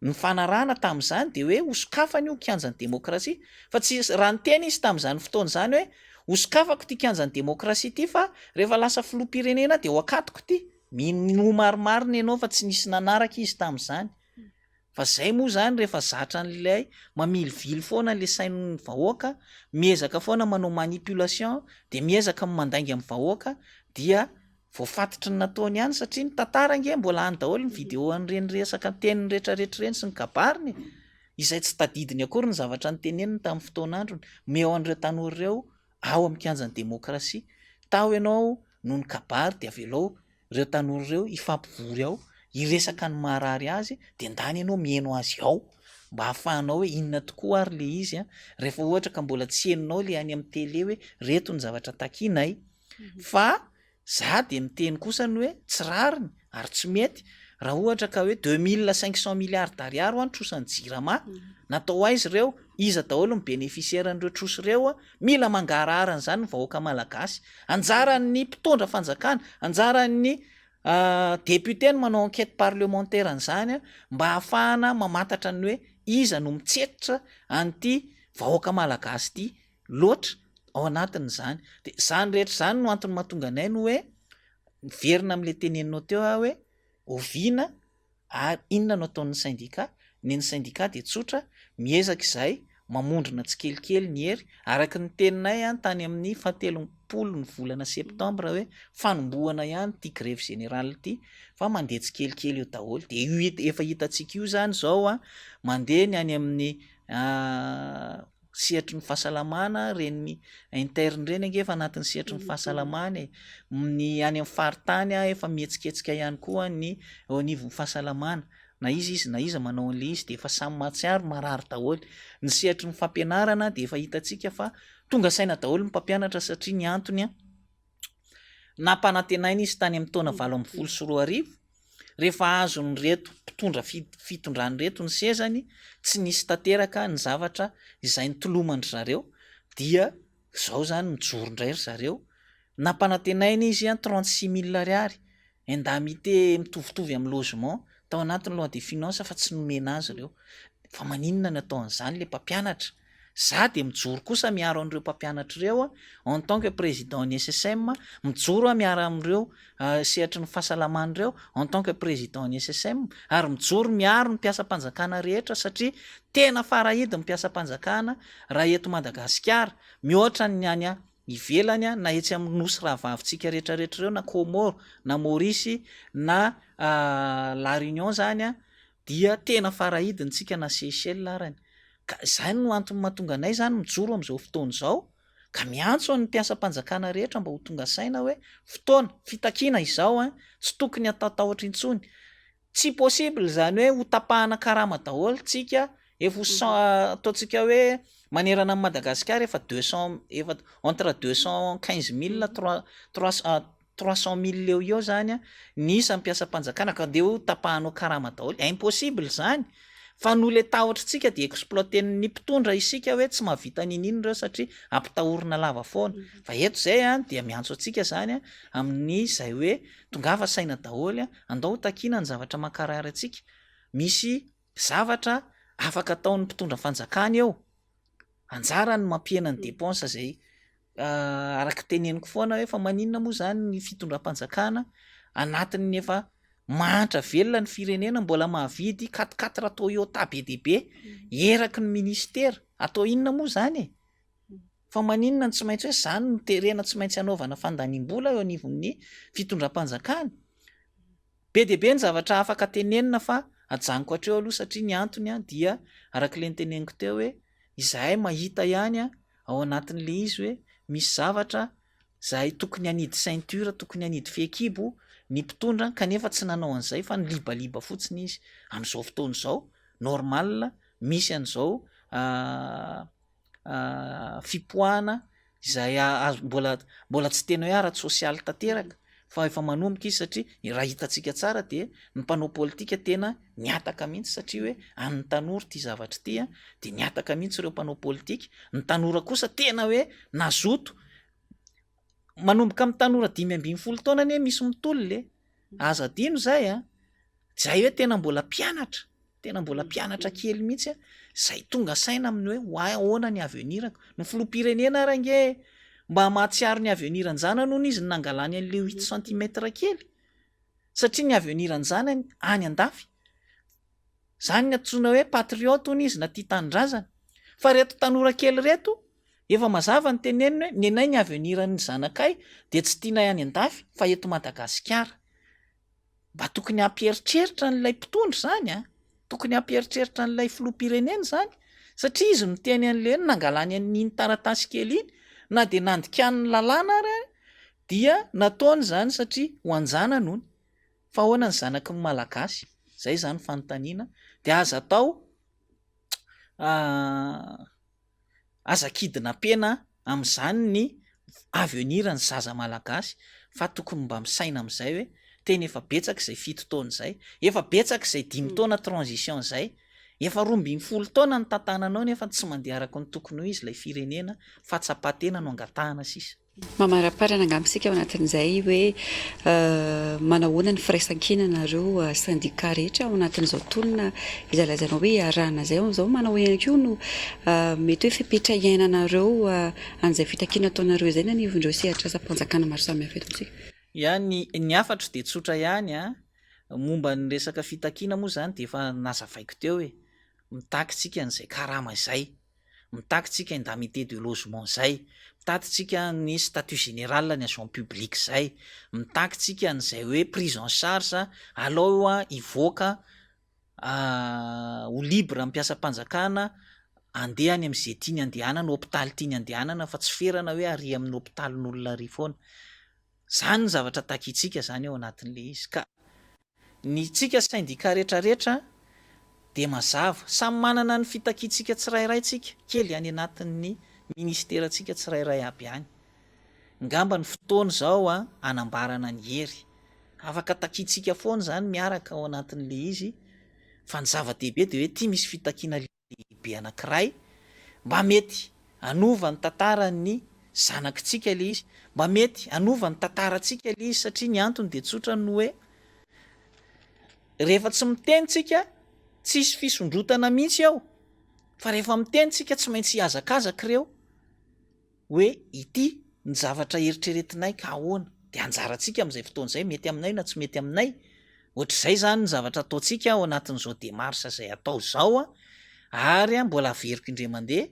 ny fanarahana tamin'izany de hoe hosokafany io kianjan'ny demokrasia fa tsy raha ny tena izy tamin'izany fotoana izany hoe hosokafako ty kianjan'ny demokrasia ty fa rehefa lasa filoham-pirenena de ho akatoko ty mino marimarina ianao fa tsy nisy nanaraka izy tamin'izany fa zay moa zany rehefa zatra an'lay mamilivily foana le sain'ny vahoaka miezaka foana manao manipulation de miezaka mandainga amin'ny vahoaka dia voafatitra ny nataony ihany satria ny tantara nge mbola any daholo ny vidéo an'ireny resaka teniny rehetrarehetra reny sy ny kabariny izay tsy tadidiny akory ny zavatra ny teneniny tamin'ny fotoan'androny meo an'ireo tanora ireo ao amin'ny kianjan'ny demokrasia tao ianao no ny kabary de avelao ireo tanora ireo ifampivory ao iresaka ny marary azy de ndany ianao mihaino azy ao mba hahafahanao hoe inona tokoa ary le izy rehefa ohatra ka mbola tsy henonao le any amin'ny tele hoe reto ny zavatra takinay fa za de miteny kosa ny hoe tsy rariny ary tsy mety raha ohatra ka hoe 2500 milliards d'ariary hoany trosan'ny jirama natao aizy ireo iza daholo ny bénéficiaire-n'ireo trosy ireo mila mangarahara an'izany ny vahoaka malagasy anjaran'ny mpitondra fanjakana anjaran'ny député ny manao enquête parlementaire an'izany mba hahafahana mamantatra ny hoe iza no mitsetitra an'ity vahoaka malagasy ity loatra ao anatin'izany de zany rehetra zany no antony mahatonga anay no hoe miverina amin'le teneninao teo hoe oviana ary inona no ataon'ny syndicat ny syndicat de tsotra miezaka izay mamondrona tsikelikely ny hery araka ny teninay tany amin'ny 17 ny volana septambra hoe fanombohana ihany ty grève générale ity fa mandeha tsikelikely eo daholo de io efa hitatsika io zany zao mandeha ny any amin'ny sehatry ny fahasalamana reny interne reny ange efa anatin'ny sehatry ny fahasalamana ny any amin'ny faritany efa mihetsiketsika ihany koa ny eo anivon'ny fahasalamana na izy na iza manao an'le izy de efa samy mahatsiaro marary daholy ny sehatry ny fampianarana de efa hitantsika fa tonga saina daholy ny mpampianatra satria ny antony nampanantenaina izy tany amin'ny taona 2024 rehefa azo ny reto mpitondra fitondrany reto ny sezany tsy nisy tanteraka ny zavatra izay nytolomandry zareo dia zao zany mijoro indray ry zareo nampanantenaina izy 36 000 ariary endamite mitovitovy amin'ny logement tao anatin'ny loi de finance fa tsy nomena azy ireo fa maninona ny ataon'izany le mpampianatra za de mijoro kosa miaro an'ireo mpampianatra ireo en tant que président ny SSM mijoro miaro amin'ireo sehatry ny fahasalamana en tant que président ny SSM ary mijoro miaro ny mpiasam-panjakana rehetra satria tena farahidi ny mpiasam-panjakana raha eto Madagasikara mihoatra ny any ivelany na etsy amin'ny nosy rahavavintsika rehetrarehetra ireo na Comore na Maurice na La Réunion zany dia tena farahidiny tsika na Seychelles arany ka zany no antony mahatonga anay zany mijoro am'izao fotoana izao ka miantso ny mpiasam-panjakana rehetra mba ho tonga saina hoe fotoana fitakiana izao tsy tokony ataotahotra intsony tsy possible zany hoe ho tapahana karama daholo tsika ataotsika hoe manerana amin'ny Madagasikara efa 200 efa entre 215 000 300 000 eo zany ny isa mpiasam-panjakana ka de ho tapahanao karama daholo impossible zany fa no le tahotra tsika de exploiten'ny mpitondra isika hoe tsy mahavita ninino ireo satria ampitahorina lava foana fa eto zay dia miantso atsika zany amin'ny zay hoe tongafa saina daholy andao takina ny zavatra makarary atsika misy zavatra afaka ataon'ny mpitondra fanjakana eo anjara ny mampiena ny dépense zay araka teneniko foana hoe fa maninona moa zany ny fitondram-panjakana anatin'ny efa mahantra velona ny firenena mbola mahavidy 4x4 Toyota be deaibe eraky ny ministera atao inona moa zany fa maninona ny tsy maintsy hoe zany no terena tsy maintsy anaovana fandanim-bola eo anivon'ny fitondram-panjakana be deaibe ny zavatra afaka tenenina fa ajaniko hatreo aloha satria ny antony dia arak'le nyteneniko teo hoe izahay mahita ihany ao anatin'le izy hoe misy zavatra zay tokony anidy ceinture tokony anidy fekibo ny mpitondra kanefa tsy nanao an'izay fa ny libaliba fotsiny izy am'izao fotoana izao normal misy an'izao fipoahana izay mbola tsy tena hoe ara sosialy tanteraka fa efa manomboka izy satria raha hitantsika tsara de ny mpanao politika tena niataka mihitsy satria hoe an'ny tanora ty zavatra ty de niataka mihitsy ireo mpanao politika ny tanora kosa tena hoe nazoto manomboka amin'ny tanora 5-10 taona ane misy mitolo le aza dino zay zay hoe tena mbola mpianatra kely mihitsy zay tonga saina amin'ny hoe ahoana ny avenirako ny filoham-pirenena range mba mahatsiaro ny aveniranjana noho izy nangalany an'le 8 cm kely satria ny aveniranjana any andafy zany ny atsoina hoe patriote hono izy na tia tanindrazana fa reto tanora kely reto efa mazava ny tenenina hoe nenay ny aveniran'ny zanakay de tsy tianay any andafy fa eto Madagasikara mba tokony hampieritreritra n'ilay mpitondra zany tokony hampieritreritra n'ilay filoham-pirenena zany satria izy miteny an'le nangalany an'iny taratasy kely iny na de nandikany lalàna ary dia nataony zany satria ho anjana nony fa ahoana ny zanaky ny malagasy zay zany fanontaniana de aza atao azakidina pena am'izany ny avenirany zaza malagasy fa tokony mba misaina am'izay hoe tena efa betsaka izay 7 taona zay efa betsaka izay 5 taona transition zay efa 12 taona ny tantananao nefa tsy mandeha araka ny tokony ho izy ilay firenena fa tsapatena no angatahana sisa mamaraparana angamsika ao anatin'izay hoe manahoana ny firaisan-kinanareo syndicat rehetra ao anatin'izao tonona izalazanao hoe arahana zay zao manao ihany koa no mety hoe fipetra iainanareo an'izay fitakiana ataonareo zay nanivondreo sehatra asa-panjakana maro samihafa eto amitsika ny afatra de tsotra ihany momba ny resaka fitakiana moa zany de efa nazavaiko teo hoe mitakitsika n'izay karama izay mitakitsika indemnité de logement zay mitakitsika ny statut général ny agent public zay mitakitsika n'izay hoe prise en charge alao ivoaka ho libre mpiasa-panjakana andehany am'izay tiany andehanana hôpitaly tiany andehanana fa tsy ferana hoe ary amin'ny hôpitalin'olona ary foana. Zany ny zavatra takitsika zany ao anatin'le izy ka ny tsika syndika rehetrarehetra de mazava samy manana ny fitakitsika tsirairaitsika kely any anatin'ny ministeratsika tsirairay aby any. Ngamba ny fotoana zao anambarana ny hery afaka takitsika foana zany miaraka ao anatin'le izy fa ny zava-dehibe de hoe ty misy fitakiana lehibe anankiray mba mety anova ny tantarany zanakitsika le izy, mba mety anova ny tantaratsika le izy satria ny antony de tsotra no hoe rehefa tsy mitenitsika tsisy fisondrotana mihitsy ao fa rehefa mitenitsika tsy maintsy hiazakazaka ireo hoe ity ny zavatra eritreretinay ka ahoana de anjaratsika am'izay fotoan'izay mety aminay na tsy mety aminay. Ohatr'izay zany ny zavatra ataotsika ao anatin'izao démarche zay atao zao ary mbola averiko indray mandeha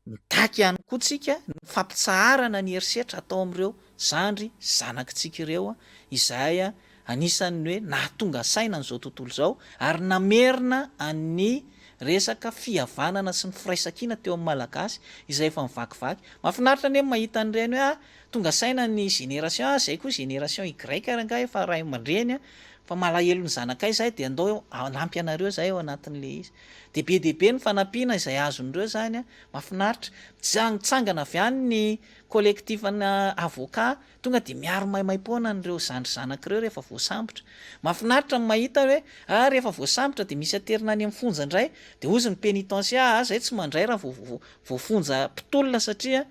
mitaky ihany koa tsika ny fampitsaharana ny herisetra atao am'ireo zandry zanakitsika ireo izay anisan'ny hoe nahatonga saina n'izao tontolo zao ary namerina any resaka fihavanana sy ny firaisankina teo amin'ny malagasy izay efa mivakivaky. Mahafinaritra ane mahita an'ireny hoe tonga saina ny génération zay koa génération Y nga efa ray aman-dreny fa malahelo ny zanakay zay de andao lampy anareo zay ao anatin'le izy de be dehibe ny fanampiana izay azon'ireo zany mahafinaritra tsangana avy any ny kolektifana avocat tonga de miaro maimaimpona an'ireo zandry zanak'ireo rehefa voasambotra. Mahafinaritra ny mahita hoe rehefa voasambotra de misy aterina any amin'ny fonja indray de ozy ny pénitencia zay tsy mandray raha voafonja mpitolona satria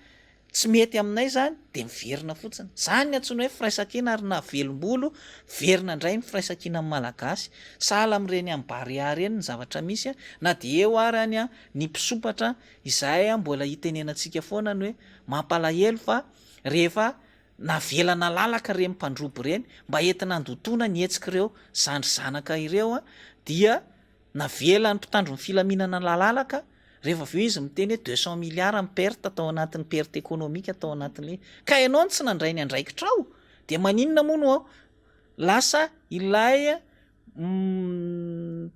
tsy mety aminay zany de miverina fotsiny. Zany antsoina hoe firaisankina ary na velombolo verina indray ny firaisankina amin'ny malagasy sahala am'ireny amin'ny Barea reny ny zavatra misy na de eo ary any ny mpisopatra izay mbola hitenenantsika foana ny hoe mampalahelo fa rehefa navelana lalaka reny mpandrobo reny mba entina andotona ny hetsika ireo zandry zanaka ireo dia navela ny mpitandro ny filaminana lalaka rehefa aveo izy miteny hoe 200 milliards ny perte atao anatin'ny perte économique atao anatin'le ka ianao ny tsy nandray ny andraikitrao de maninona moa no lasa ilay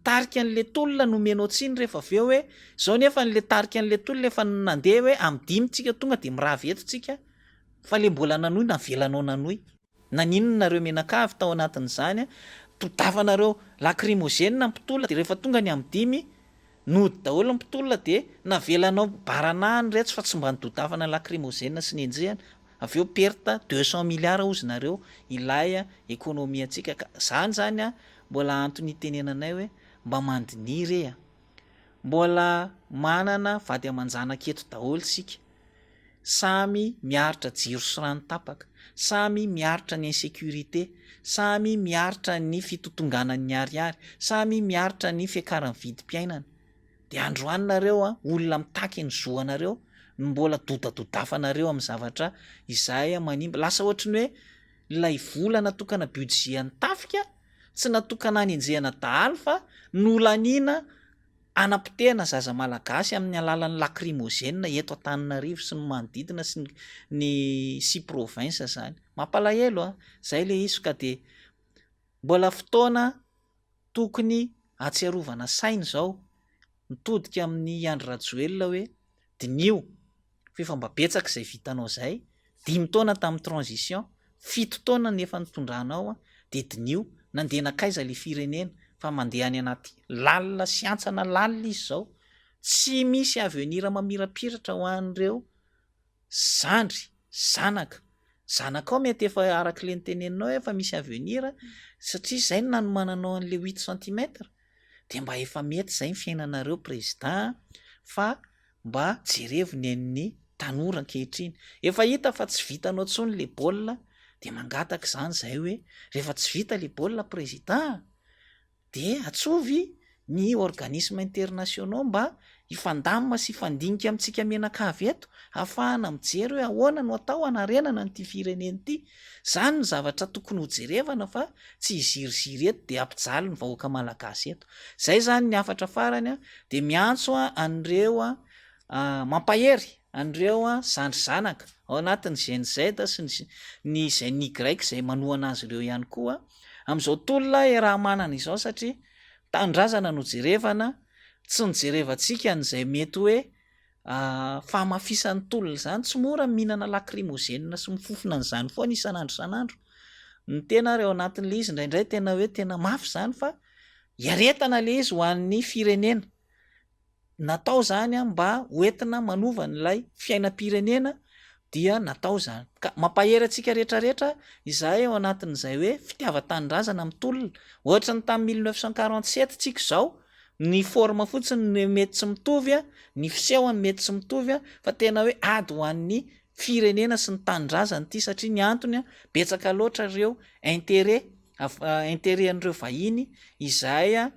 tarika an'le tolona nomenao tsiny rehefa aveo hoe zao nefa n'le tarika an'le tolona efa nandeha hoe am'dimitsika tonga de mirava etotsika fa le mbola nanohy navelanao nanohy naninona nareo menakavy tao anatin'izany todafanareo lacrymogène mpitolona de rehefa tonga ny am'dimy nody daholo ny mpitolona de navelanao baranahany retsy fa tsy mba nidotafana lacrymogène sy ny enjehana aveo perta 200 milliards ozy nareo ilay économie atsika ka zany zany mbola antony itenenanay hoe mba mandiniry mbola manana vady aman-janaka eto daholo sika samy miaritra jiro sy rano tapaka samy miaritra ny insécurité samy miaritra ny fitotonganan'ny ariary samy miaritra ny fiakaran'ny vidim-piainana de androanynareo olona mitaky ny zoanareo mbola dodadodafanareo amin'ny zavatra izay manimba lasa ohatrany hoe lay vola natokana budget ny tafika tsy natokana any enjehana dahalo fa nolanina anapitena zaza malagasy amin'ny alalan'ny lacrymogène eto Antananarivo sy ny manodidina sy ny 6 province zany mampalahelo zay le izy ka de mbola fotoana tokony atsiarovana saina zao mitodika amin'ny Andry Rajoelina hoe dinio fifambabetsaka izay vitanao zay 5 taona tamin'ny transition 7 taona nefa nitondranao de dinio nandeha nakaiza le firenena fa mandeha any anaty lalina sy antsana lalina izy zao tsy misy avenir mamirapiratra ho an'ireo zandry zanaka ao mety efa arak'le niteneninao efa misy avenir satria zay nanomananao an'le 8 centimetre de mba efa mety zay ny fiainanareo président fa mba jerevony amin'ny tanora ankehitriny efa hita fa tsy vitanao tsony le baolina de mangataka zany zay hoe rehefa tsy vita le baolina président de atsovy ny organisme internationaux mba ifandamina sy ifandinika amintsika menakavy eto ahafahana mijery hoe ahoana no atao anarenana nyity fireneny ity zany ny zavatra tokony ho jerevana fa tsy iziriziry eto de ampijaly ny vahoaka malagasy eto zay zany ny afatra farany de miantso an'ireo mampahery an'ireo zandry zanaka ao anatin'ny Gen Z sy ny Gen Y zay manohana azy ireo ihany koa am'izao tolona raha manana izao satria tandrazana no jerevana tsy nijerevantsika n'izay mety hoe fahamafisan'ny tolona zany tsy mora mihinana lakrimogène sy mifofona n'izany foana isan'andro san'andro ny tena reo anatin'le izy indraindray tena hoe tena mafy zany fa iaretana le izy ho an'ny firenena natao zany a mba hoentina manova n'ilay fiainam-pirenena dia natao zany ka mampahery antsika rehetrarehetra izahay eo anatin'izay hoe fitiava-tanindrazana amin'ny tolona ohatra ny tamin'ny 1947 tsika zao ny forma fotsiny mety tsy mitovy a ny fisehony mety tsy mitovy a fa tena hoe ady ho an'ny firenena sy ny tanindrazana ity satria ny antony a betsaka loatra ireo intérêt an'ireo vahiny izay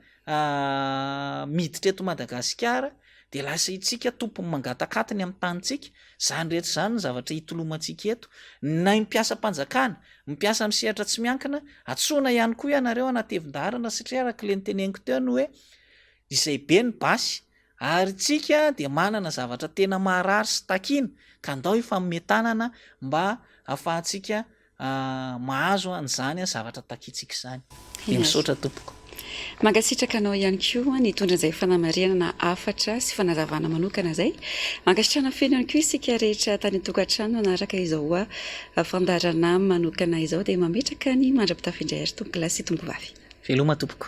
miditra eto Madagasikara de lasa itsika tompony mangatakatiny amin'ny tanitsika zany rehetra zany ny zavatra hitolomantsika eto na mpiasa-panjakana mipiasa misehatra tsy miankina atsoina ihany koa ianareo anatevin-darana satria araka le nyteneniko teo ny hoe izay be ny basy ary tsika de manana zavatra tena maharary sy takiana ka andao ifamimetanana mba ahafahantsika mahazo an'izany a zavatra takiantsika zany de misaotra tompoko. Mankasitraka anao ihany koa nitondra izay fanamarinana afatra sy fanazavana manokana zay mankasitrana feno ihany koa isika rehetra tany tokantrano anaraka izao fandarana manokana izao dia mametraka ny mandra-pitafindray ary tompo lasy tompo vavy veloma tompoko.